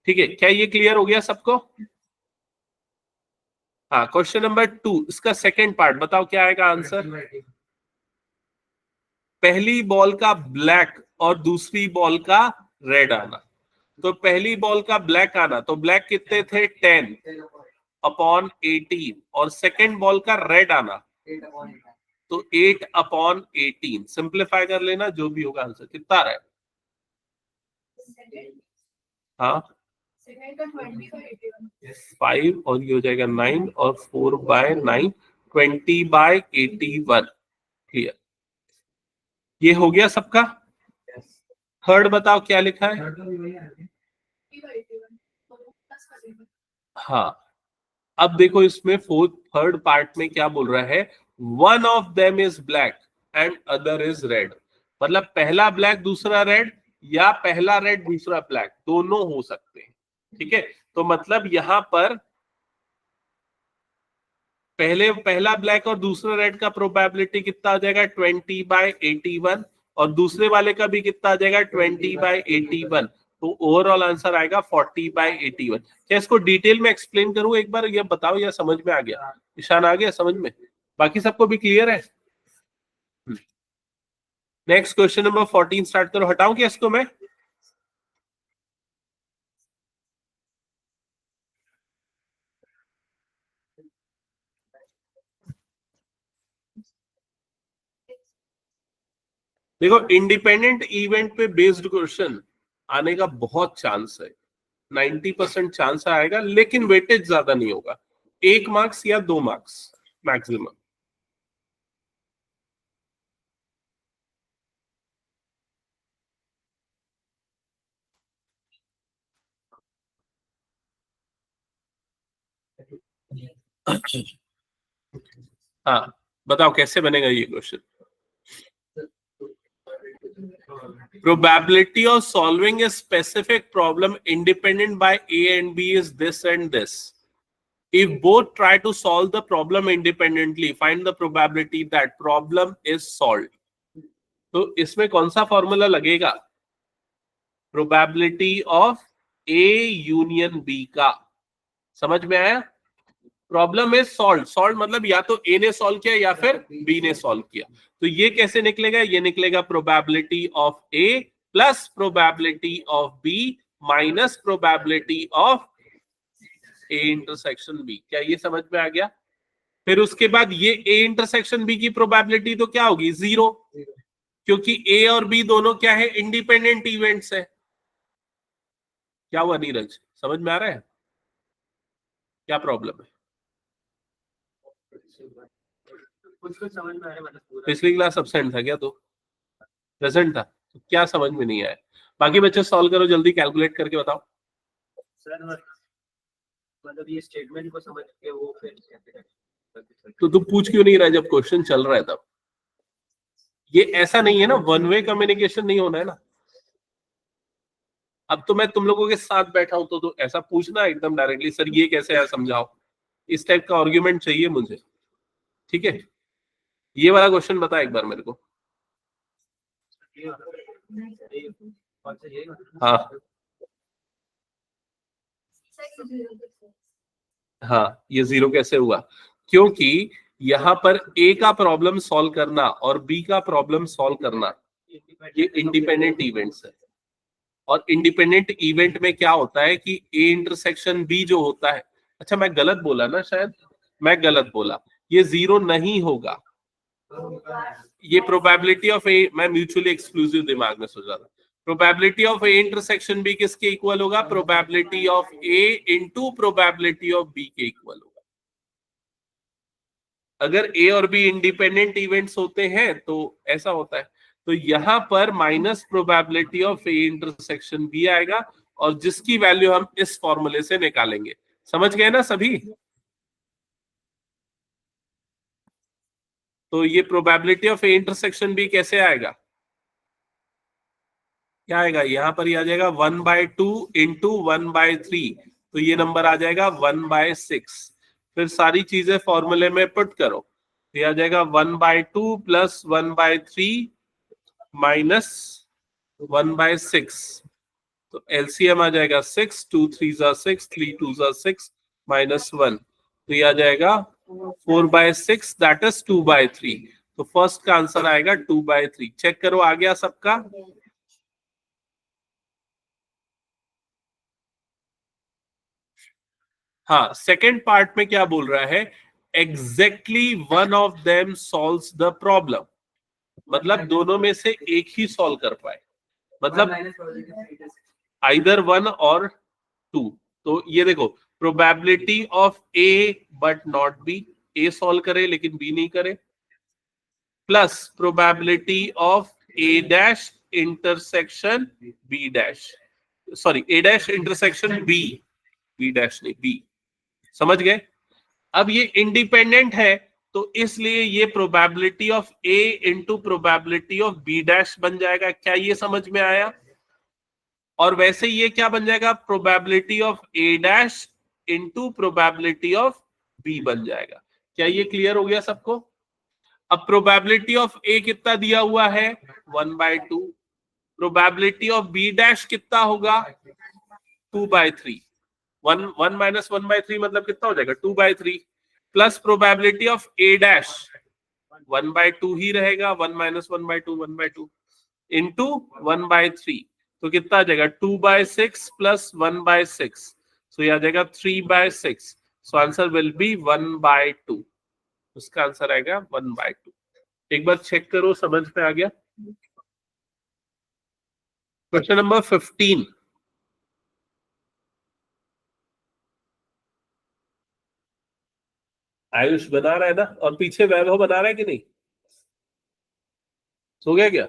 ठीक है, क्या ये क्लियर हो गया सबको? हाँ, क्वेश्चन नंबर 2, इसका सेकंड पार्ट बताओ, क्या आएगा आंसर? पहली बॉल का ब्लैक और दूसरी बॉल का रेड आना। तो पहली बॉल का ब्लैक आना, तो ब्लैक कितने थे? 10/18। और सेकेंड बॉल का रेड आना तो 8/18। सिंप्लीफाई कर लेना, जो भी होगा आंसर कितना आ रहा है? हाँ, 5 और ये हो जाएगा 9 और 4/9, 20/81। क्लियर? ये हो गया सबका? थर्ड बताओ क्या लिखा है? हाँ, अब देखो इसमें थर्ड पार्ट में क्या बोल रहा है? One of them is black and other is red. मतलब पहला ब्लैक दूसरा रेड या पहला रेड दूसरा ब्लैक, दोनों हो सकते हैं। ठीक है, तो मतलब यहां पर पहला ब्लैक और दूसरा रेड का प्रोबेबिलिटी कितना आ जाएगा 20/81, और दूसरे वाले का भी कितना आ जाएगा 20/81। तो ओवरऑल आंसर आएगा 40/81। क्या इसको डिटेल में एक्सप्लेन करूं एक बार, ये बताओ, या समझ में आ गया? ईशान आ गया समझ में? बाकी सबको भी क्लियर है? नेक्स्ट क्वेश्चन नंबर 14 स्टार्ट करो। हटाऊं क्या इसको मैं? देखो, इंडिपेंडेंट इवेंट पे बेस्ड क्वेश्चन आने का बहुत चांस है, 90% चांस आएगा, लेकिन वेटेज ज्यादा नहीं होगा, 1 मार्क्स या 2 मार्क्स मैक्सिमम। हाँ, बताओ कैसे बनेगा ये question. Probability of solving a specific problem independent by A and B is this and this. If both try to solve the problem independently, find the probability that problem is solved. तो इसमें कौन सा formula लगेगा? Probability of A union B का। समझ में आया? Problem is solve, solve मतलब या तो ए ने सॉल्व किया या फिर बी ने सॉल्व किया। तो ये कैसे निकलेगा? ये निकलेगा probability of A plus probability of B minus probability of A intersection B. क्या ये समझ में आ गया? फिर उसके बाद ये ए इंटरसेक्शन बी की प्रोबेबिलिटी तो क्या होगी? 0, क्योंकि ए और बी दोनों क्या है? इंडिपेंडेंट इवेंट्स है। क्या हुआ नीरज, समझ में आ रहा है? क्या प्रॉब्लम है? कुछ समझ में आ रहा है। पिछली क्लास एब्सेंट था क्या? तो प्रेजेंट था, तो क्या समझ में नहीं आया? बाकी बच्चे सॉल्व करो जल्दी, कैलकुलेट करके बताओ। सर मतलब ये स्टेटमेंट को समझ के वो फिर तो तू पूछ क्यों नहीं रहा जब क्वेश्चन चल रहा है तब? ये ऐसा नहीं है ना, वन वे कम्युनिकेशन नहीं होना है ना। अब तो मैं तुम लोगों के साथ बैठा हूं तो ऐसा पूछना एकदम डायरेक्टली, सर ये कैसे है समझाओ, इस टाइप का आर्ग्यूमेंट चाहिए मुझे। ठीक है, ये वाला क्वेश्चन बता एक बार मेरे को। हाँ हाँ, ये 0 कैसे हुआ? क्योंकि यहाँ पर ए का प्रॉब्लम सॉल्व करना और बी का प्रॉब्लम सॉल्व करना ये इंडिपेंडेंट इवेंट्स है। और इंडिपेंडेंट इवेंट में क्या होता है कि ए इंटरसेक्शन बी जो होता है, अच्छा मैं गलत बोला ना, शायद मैं गलत बोला, ये 0 नहीं होगा। ये प्रोबेबिलिटी ऑफ ए, मैं म्यूचुअली एक्सक्लूसिव दिमाग में सोच रहा था। Probability of A intersection B किसके इक्वल होगा? Probability of A into probability of B के इक्वल होगा। अगर ए और बी इंडिपेंडेंट इवेंट्स होते हैं तो ऐसा होता है। तो यहां पर minus probability of A intersection B आएगा, और जिसकी वैल्यू हम इस फॉर्मूले से निकालेंगे। समझ गए ना सभी? तो ये probability of A intersection B कैसे आएगा? क्या आएगा? यहां पर ही आ जाएगा 1/2 इंटू 1/3, तो ये नंबर आ जाएगा 1/6। फिर सारी चीजें फॉर्मूले में पुट करो, तो ये आ जाएगा 1/2 प्लस 1/3 माइनस 1/6। तो एलसीएम आ जाएगा 6, 2 3 जा 6, 3 2 जा 6 माइनस 1, तो ये आ जाएगा 4/6, दैट इज 2/3। तो फर्स्ट का आंसर आएगा 2/3। चेक करो आ गया सबका? हाँ, सेकेंड पार्ट में क्या बोल रहा है? Exactly one of them solves the problem, मतलब दोनों में से एक ही सॉल्व कर पाए, मतलब आइदर 1 और 2। तो ये देखो, probability of A but not B, A solve करे लेकिन बी नहीं करे, plus probability of A dash intersection B dash, sorry A dash intersection B, B dash नहीं बी। समझ गए? अब ये इंडिपेंडेंट है तो इसलिए ये probability of A into probability of B dash बन जाएगा। क्या ये समझ में आया? और वैसे ये क्या बन जाएगा? Probability of A dash into probability of B बन जाएगा। क्या ये क्लियर हो गया सबको? अब प्रोबेबिलिटी ऑफ ए कितना दिया हुआ है? 1/2। प्रोबेबिलिटी ऑफ बी डैश कितना होगा? 2/3। 1 - 1/3 मतलब कितना हो जाएगा? 2/3 plus probability of A dash 1/2 ही रहेगा। 1 - 1/2 1/2 इंटू 1/3 तो कितना आ जाएगा? 2/6 प्लस 1/6 सो यह आ जाएगा 3/6। So answer will be 1/2। उसका आंसर आएगा 1/2। एक बार चेक करो समझ में आ गया? Question number 15। आयुष बना रहा है ना? और पीछे वैभव बना रहा है कि नहीं? सो गया क्या?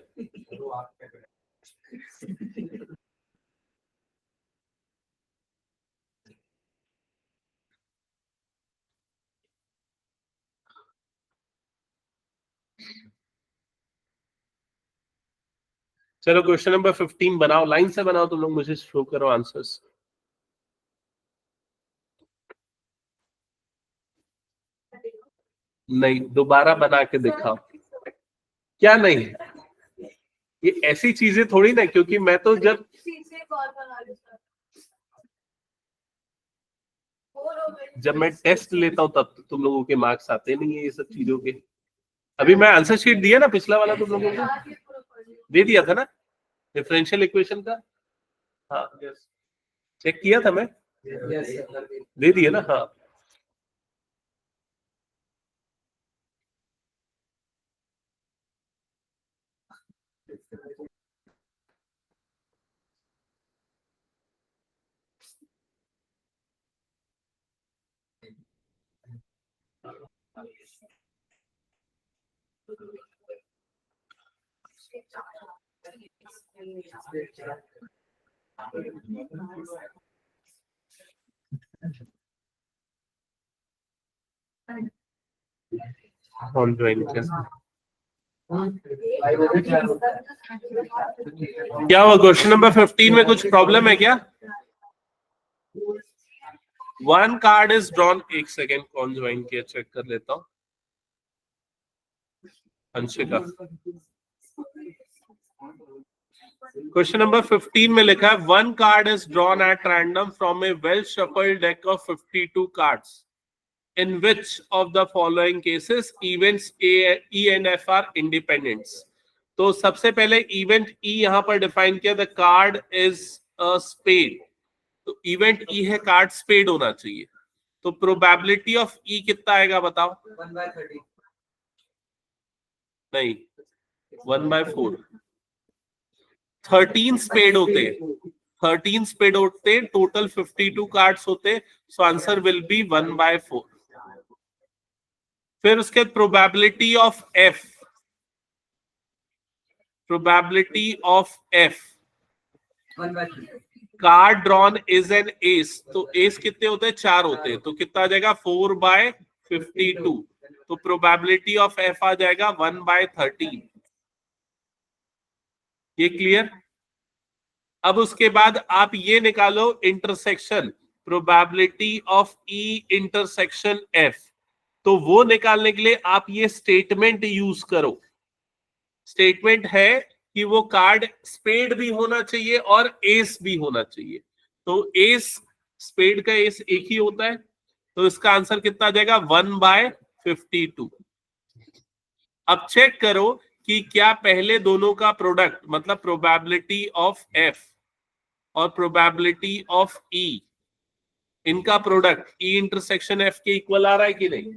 चलो क्वेश्चन नंबर 15 बनाओ, लाइन से बनाओ तुम लोग, मुझे शो करो आंसर्स। नहीं, दोबारा बना के दिखाओ। क्या नहीं? ये ऐसी चीजें थोड़ी ना, क्योंकि मैं तो जब मैं टेस्ट लेता हूं तब तो तुम लोगों के मार्क्स आते नहीं है ये सब चीजों के। अभी मैं आंसर शीट दिया ना पिछला वाला तुम लोगों को? दे दिया था ना डिफरेंशियल इक्वेशन का? हाँ, चेक किया था मैं? दे दिया ना? हाँ। कौन ज्वाइन किया? क्या हुआ? क्वेश्चन नंबर 15 में कुछ प्रॉब्लम है क्या? One card is drawn. एक सेकेंड, कौन ज्वाइन किया चेक कर लेता हूँ। अंशिका। क्वेश्चन नंबर 15 में लिखा है one card is drawn at random from A well shuffled deck of 52 cards in which of the following cases events E and F are independents? तो सबसे पहले इवेंट E यहां पर डिफाइन किया, the card is a spade. तो event E है, card spade होना चाहिए। तो प्रोबेबिलिटी ऑफ E कितना आएगा बताओ? 1/30। नहीं, 1/4। 13 स्पेड होते, 13 स्पेड होते, टोटल 52 कार्ड्स होते। So answer will be 1/4। फिर उसके probability of F, probability of F 1/3। Card drawn is an S. तो एस कितने होते हैं? 4 होते हैं। तो कितना आ जाएगा? 4/52। तो प्रोबेबिलिटी ऑफ एफ आ जाएगा 1/13। ये क्लियर? अब उसके बाद आप ये निकालो intersection, probability of E intersection F. तो वो निकालने के लिए आप ये स्टेटमेंट यूज करो। स्टेटमेंट है कि वो कार्ड स्पेड भी होना चाहिए और एस भी होना चाहिए। तो एस, स्पेड का एस एक ही होता है। तो इसका आंसर कितना आ जाएगा? 1/52। अब चेक करो कि क्या पहले दोनों का प्रोडक्ट, मतलब प्रोबेबिलिटी ऑफ एफ और प्रोबेबिलिटी ऑफ ई, इनका प्रोडक्ट ई इंटरसेक्शन एफ के इक्वल आ रहा है कि नहीं?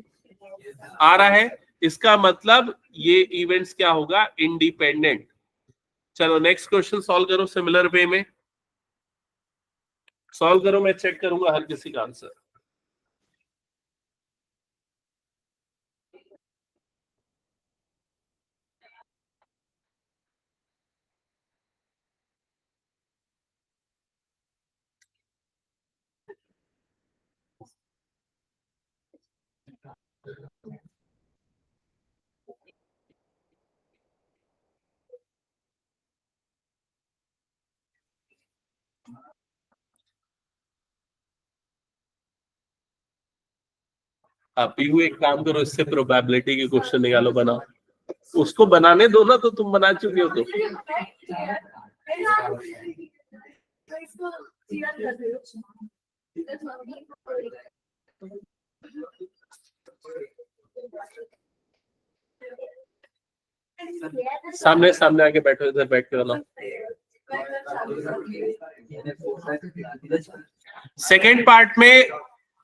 आ रहा है। इसका मतलब ये इवेंट्स क्या होगा? इंडिपेंडेंट। चलो नेक्स्ट क्वेश्चन सॉल्व करो सिमिलर वे में। सॉल्व करो, मैं चेक करूंगा हर किसी का आंसर। आप पीयू एक काम करो, इससे प्रोबेबिलिटी के क्वेश्चन निकालो, बनाओ। उसको बनाने दो ना, तो तुम बना चुके हो तो। सामने सामने आके बैठो, इधर बैठ के बनाओ। सेकेंड पार्ट में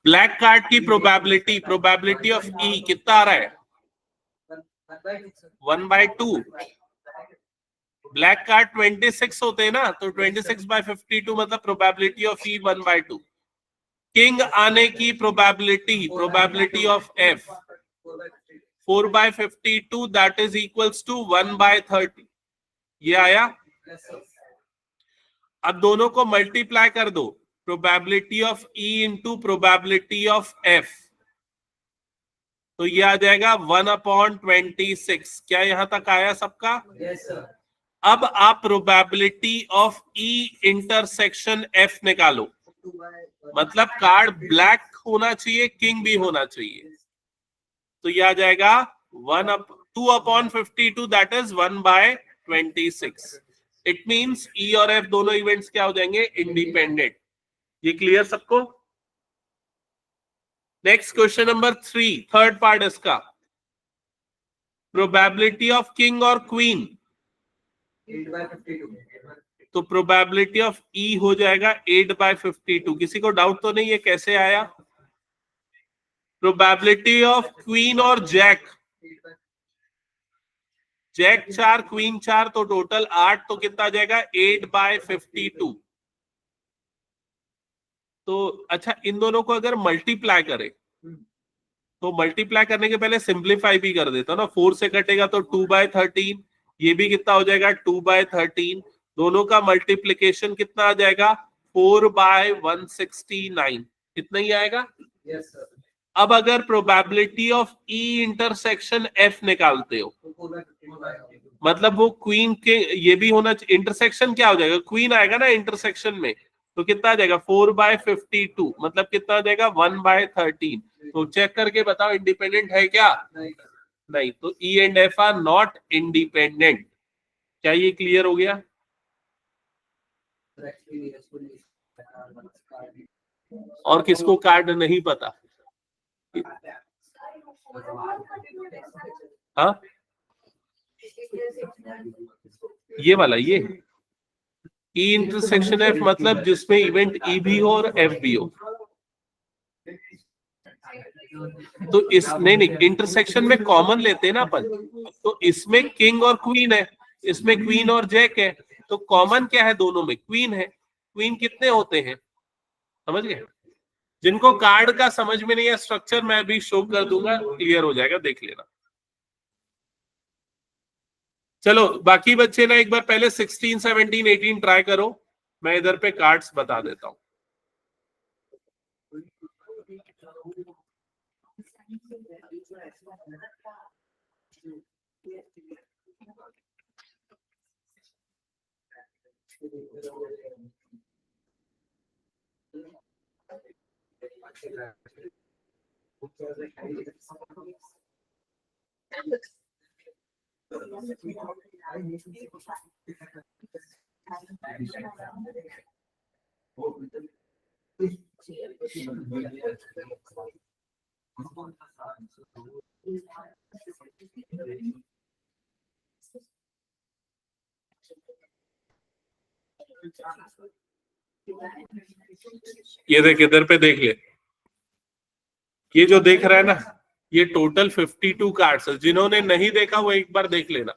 ब्लैक कार्ड की प्रोबेबिलिटी ऑफ ई कितना आ रहा है? 1/2। ब्लैक कार्ड 26 होते हैं ना, तो 26/52 मतलब प्रोबेबिलिटी ऑफ ई 1/2। किंग आने की probability of F 4/52, that is equals to 1/30। ये आया। अब दोनों को मल्टीप्लाई कर दो, probability of E into probability of F, तो ये आ जाएगा 1/26। क्या यहां तक आया सबका? Yes sir. अब आप probability of E intersection F निकालो, मतलब कार्ड ब्लैक होना चाहिए, किंग भी होना चाहिए, तो ये आ जाएगा 2/52, दैट इज 1/26। इट मींस ई और एफ दोनों इवेंट्स क्या हो जाएंगे? इंडिपेंडेंट। ये क्लियर सबको? Next question number 3, third part इसका, प्रोबेबिलिटी ऑफ किंग और क्वीन। 8/52। तो प्रोबेबिलिटी ऑफ ई हो जाएगा 8/52। किसी को डाउट तो नहीं है कैसे आया? प्रोबेबिलिटी ऑफ क्वीन और जैक, जैक 4 क्वीन 4, तो टोटल 8, तो कितना आ जाएगा? 8/52। तो अच्छा, इन दोनों को अगर मल्टीप्लाई करें, तो मल्टीप्लाई करने के पहले सिंप्लीफाई भी कर देता ना। 4 से कटेगा तो 2/13, ये भी कितना हो जाएगा? 2/13। दोनों का मल्टीप्लीकेशन कितना आ जाएगा? 4/169। इतना ही आएगा। Yes sir. अब अगर probability of E intersection F निकालते हो, तो 4/52। मतलब वो क्वीन के, ये भी होना चाहिए। इंटरसेक्शन क्या हो जाएगा? क्वीन आएगा ना इंटरसेक्शन में, तो कितना आ जाएगा? 4/52, मतलब कितना आ जाएगा? 1/13। तो चेक करके बताओ इंडिपेंडेंट है क्या? नहीं। तो E and F R not independent. क्या ये क्लियर हो गया? और किसको कार्ड नहीं पता? हाँ, ये वाला, ये ई इंटरसेक्शन एफ मतलब जिसमें इवेंट ई भी हो और एफ भी हो। तो इस नहीं इंटरसेक्शन में कॉमन लेते हैं ना अपन, तो इसमें किंग और क्वीन है, इसमें क्वीन और जैक है, तो कॉमन क्या है दोनों में? क्वीन है। क्वीन कितने होते हैं? समझ गए? जिनको कार्ड का समझ में नहीं है स्ट्रक्चर, मैं अभी शो कर दूंगा, क्लियर हो जाएगा, देख लेना। चलो बाकी बच्चे ना एक बार पहले 16, 17, 18 ट्राई करो, मैं इधर पे कार्ड्स बता देता हूं। ये देख, इधर पे देख ले, ये जो देख रहा है ना, ये टोटल 52 कार्ड्स है। जिन्होंने नहीं देखा वो एक बार देख लेना।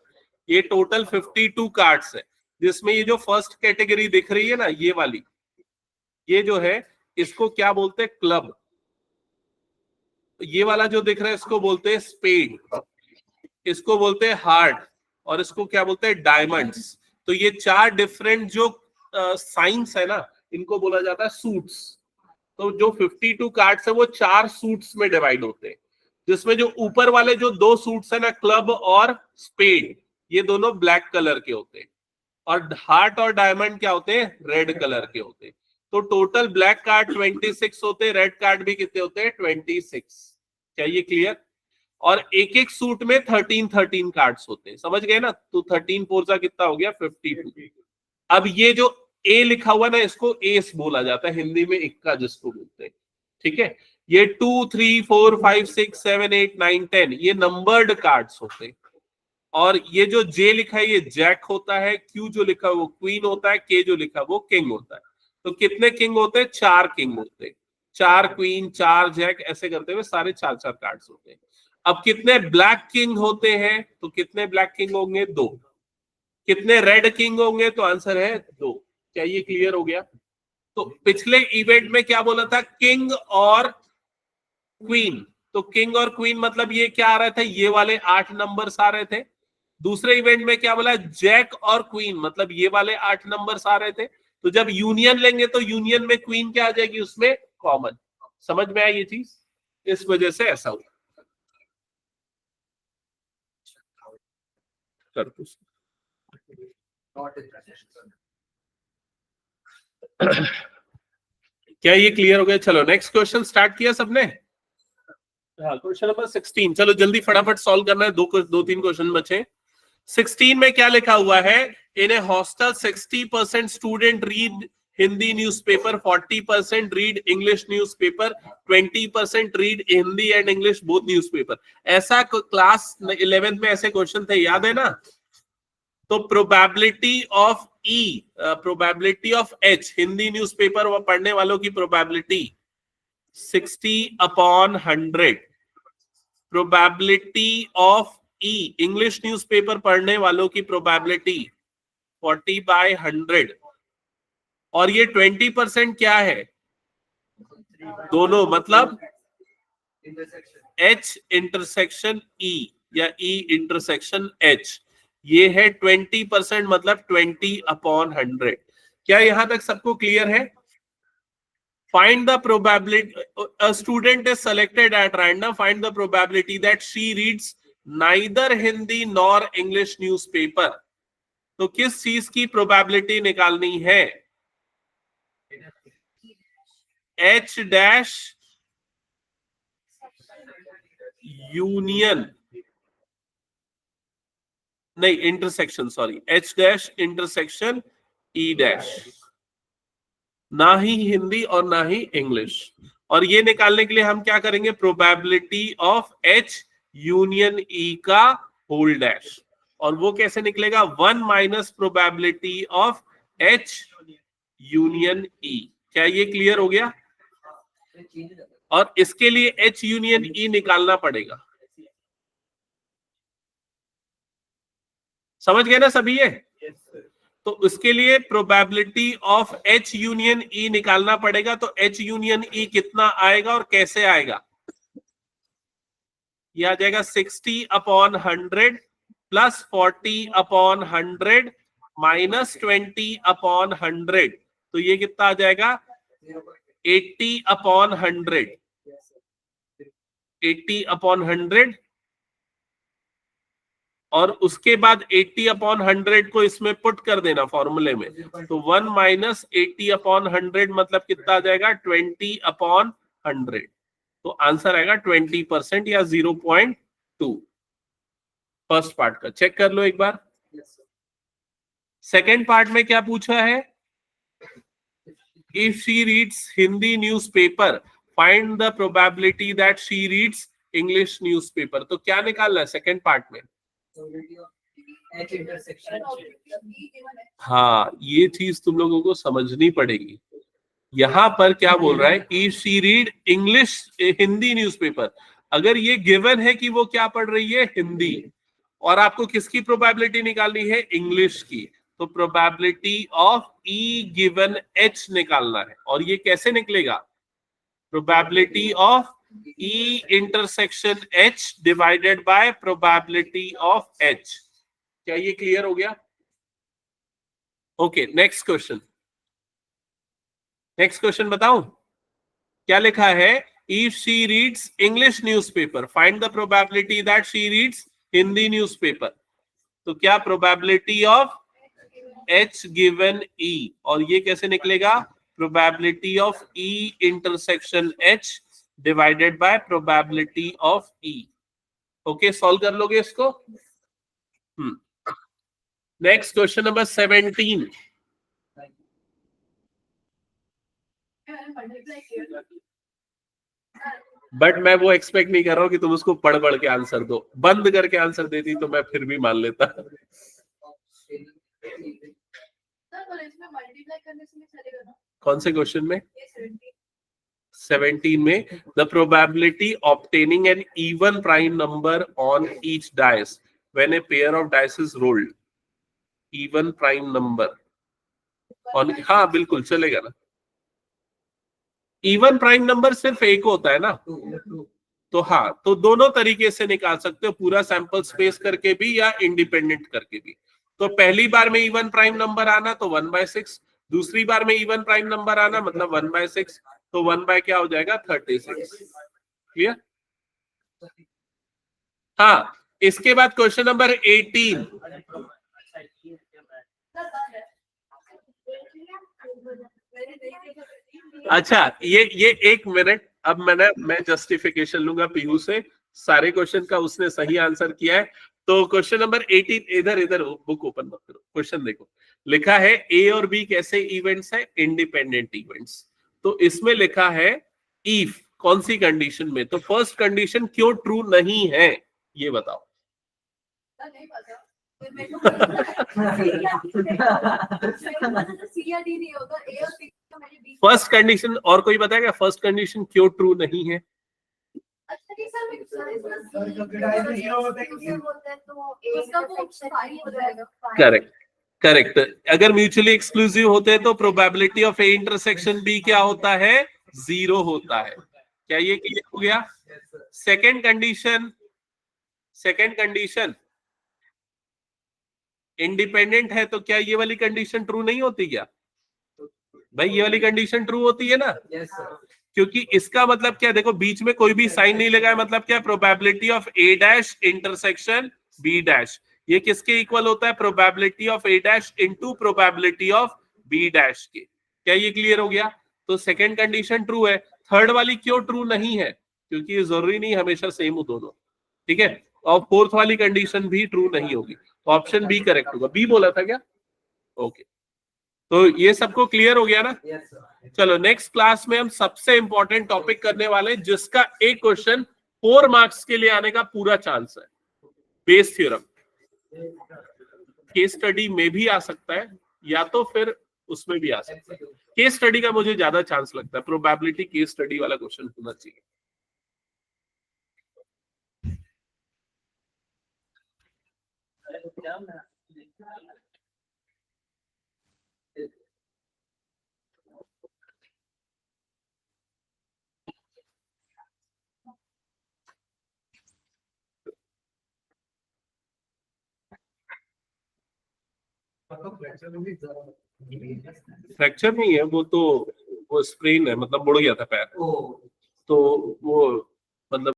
ये टोटल 52 कार्ड्स है, जिसमें ये जो फर्स्ट कैटेगरी दिख रही है ना, ये वाली, ये जो है इसको क्या बोलते हैं? क्लब। ये वाला जो दिख रहा है इसको बोलते हैं स्पेड, इसको बोलते हैं हार्ट, और इसको क्या बोलते हैं? डायमंड्स। तो ये 4 डिफरेंट जो साइंस है ना, इनको बोला जाता है सूट्स। तो जो 52 कार्ड्स है वो 4 सूट्स में डिवाइड होते हैं, जिसमें जो ऊपर वाले जो 2 सूट्स है ना, क्लब और स्पेड, ये दोनों ब्लैक कलर के होते हैं, और हार्ट और डायमंड क्या होते हैं? रेड कलर के होते हैं। तो टोटल ब्लैक कार्ड 26 होते हैं, रेड कार्ड भी कितने होते हैं? 26। क्या ये क्लियर? और एक एक सूट में 13 कार्ड्स होते हैं, समझ गए ना? तो 13 4 का कितना हो गया? 52। अब ये जो ए लिखा हुआ ना, इसको एस बोला जाता है हिंदी में, इक्का जिसको बोलते हैं, ठीक है? ये 2 3 4 5 6 7 8 9 10 ये नंबर्ड कार्ड्स होते हैं। और ये जो जे लिखा है ये जैक होता है, क्यू जो लिखा है वो क्वीन होता है, के जो लिखा है वो किंग होता है। तो कितने किंग होते हैं? 4 किंग होते हैं, 4 क्वीन 4 जैक, ऐसे करते हुए सारे 4 कार्ड्स होते हैं। अब कितने ब्लैक किंग होते हैं? तो कितने ब्लैक किंग होंगे? 2। कितने रेड किंग होंगे? तो आंसर है 2। क्या ये क्लियर हो गया? तो पिछले इवेंट में क्या बोला था? किंग और क्वीन। तो किंग और क्वीन मतलब ये क्या आ रहा था? ये वाले 8 नंबर्स आ रहे थे। दूसरे इवेंट में क्या बोला? जैक और क्वीन, मतलब ये वाले 8 नंबर्स आ रहे थे। तो जब यूनियन लेंगे तो यूनियन में क्वीन क्या आ जाएगी? उसमें कॉमन। समझ में आई ये चीज? इस वजह से ऐसा हुआ। कर दो। क्या ये क्लियर हो गया? चलो नेक्स्ट क्वेश्चन स्टार्ट किया सबने? हाँ, क्वेश्चन नंबर 16। चलो जल्दी फटाफट सॉल्व करना है, दो तीन क्वेश्चन बचे। 16 में क्या लिखा हुआ है? In a hostel 60% student read Hindi newspaper, 40% read English newspaper, 20% read Hindi and English both newspaper. ऐसा क्लास 11th में ऐसे क्वेश्चन थे, याद है ना? तो probability of E, probability of H, Hindi newspaper पढ़ने वालों की probability 60/100। Probability of E, English newspaper पढ़ने वालों की प्रोबेबिलिटी 40/100। और ये 20% क्या है? दोनों, मतलब H इंटरसेक्शन E या E इंटरसेक्शन H। ये है 20%, मतलब 20/100। क्या यहां तक सबको क्लियर है? Find the probability. A student is selected at random. Find the probability that she reads neither Hindi nor English newspaper. तो किस चीज की प्रोबेबिलिटी निकालनी है? H डैश यूनियन, नहीं intersection, sorry, H dash intersection E dash, ना ही हिंदी और ना ही इंग्लिश। और ये निकालने के लिए हम क्या करेंगे? Probability of H union E का होल डैश। और वो कैसे निकलेगा? 1 minus probability of H union E। क्या ये क्लियर हो गया? और इसके लिए H यूनियन E निकालना पड़ेगा। समझ गए ना सभी ये? तो उसके लिए probability of H union E निकालना पड़ेगा। तो H यूनियन E कितना आएगा और कैसे आएगा? ये आ जाएगा 60/100 प्लस 40/100 माइनस 20/100। तो ये कितना आ जाएगा? 80/100। 80/100 और उसके बाद 80/100 को इसमें पुट कर देना फॉर्मूले में। तो 1 माइनस 80/100 मतलब कितना आ जाएगा? 20/100। तो आंसर आएगा 20% या 0.2। फर्स्ट पार्ट का चेक कर लो एक बार। सेकेंड पार्ट में क्या पूछा है? If she reads Hindi newspaper, find the probability that she reads English newspaper. तो क्या निकालना है सेकेंड पार्ट में? हाँ, ये चीज तुम लोगों को समझनी पड़ेगी। यहां पर क्या बोल रहा है? If she read English Hindi newspaper, अगर ये गिवन है कि वो क्या पढ़ रही है? हिंदी, और आपको किसकी प्रोबेबिलिटी निकालनी है? इंग्लिश की। तो probability of E given H निकालना है। और ये कैसे निकलेगा? Probability of E intersection H divided by probability of H। क्या ये क्लियर हो गया? Okay, next question. Next question बताऊं क्या लिखा है? If she reads English newspaper, find the probability that she reads Hindi newspaper. तो क्या probability of H given E, और ये कैसे निकलेगा? Probability of E intersection H divided by probability of E. Okay, solve कर लोगे इसको? Next question number 17। बट मैं वो एक्सपेक्ट नहीं कर रहा हूँ कि तुम उसको पढ़ पढ़ के आंसर दो। बंद करके आंसर देती तो मैं फिर भी मान लेता। कौन से क्वेश्चन में? 17 में, the probability obtaining an even prime number on each dice when a pair of dice is rolled. Even prime number on, हाँ बिल्कुल चलेगा ना। इवन प्राइम नंबर सिर्फ एक होता है ना, तो हाँ, तो दोनों तरीके से निकाल सकते हो, पूरा सैंपल स्पेस करके भी या इंडिपेंडेंट करके भी। तो पहली बार में इवन प्राइम नंबर आना तो 1/6, दूसरी बार में इवन प्राइम नंबर आना मतलब 1/6, तो 1 बाय क्या हो जाएगा? 36। क्लियर? हाँ, इसके बाद क्वेश्चन नंबर 18। अच्छा, ये एक मिनट, अब मैं जस्टिफिकेशन लूंगा पीयू से। सारे क्वेश्चन का उसने सही आंसर किया है। तो क्वेश्चन नंबर 18, इधर बुक ओपन मत करो, क्वेश्चन देखो। लिखा है ए और बी कैसे इवेंट्स है? Independent events. तो इसमें लिखा है इफ, कौन सी कंडीशन में? तो फर्स्ट कंडीशन क्यों ट्रू नहीं है ये बताओ। फर्स्ट कंडीशन और कोई बताएगा? फर्स्ट कंडीशन क्यों ट्रू नहीं है? Correct, correct. अगर म्यूचुअली एक्सक्लूसिव होते हैं तो probability of A intersection B क्या होता है? 0 होता है। क्या ये क्लियर हो गया? सेकेंड कंडीशन इंडिपेंडेंट है, तो क्या ये वाली कंडीशन ट्रू नहीं होती क्या भाई? ये वाली कंडीशन ट्रू होती है ना, क्योंकि इसका मतलब क्या, देखो बीच में कोई भी साइन नहीं लगा है, मतलब क्या? Probability of A dash intersection B dash, ये किसके इक्वल होता है? Probability of A dash into probability of B dash के। क्या ये क्लियर हो गया? तो सेकंड कंडीशन ट्रू है। थर्ड वाली क्यों ट्रू नहीं है? क्योंकि ये जरूरी नहीं हमेशा सेम हो दोनों, ठीक है। और फोर्थ वाली कंडीशन भी ट्रू नहीं होगी, तो ऑप्शन बी करेक्ट होगा। बी बोला था क्या? ओके, तो ये सबको क्लियर हो गया ना? चलो नेक्स्ट क्लास में हम सबसे इंपॉर्टेंट टॉपिक करने वाले, जिसका एक क्वेश्चन 4 मार्क्स के लिए आने का पूरा चांस है, बेस थ्योरम। केस स्टडी में भी आ सकता है, या तो फिर उसमें भी आ सकता है। केस स्टडी का मुझे ज्यादा चांस लगता है, प्रोबेबिलिटी केस स्टडी वाला क्वेश्चन होना चाहिए। फ्रैक्चर नहीं है वो, तो वो स्प्रेन है, मतलब मुड़ गया था पैर, तो वो मतलब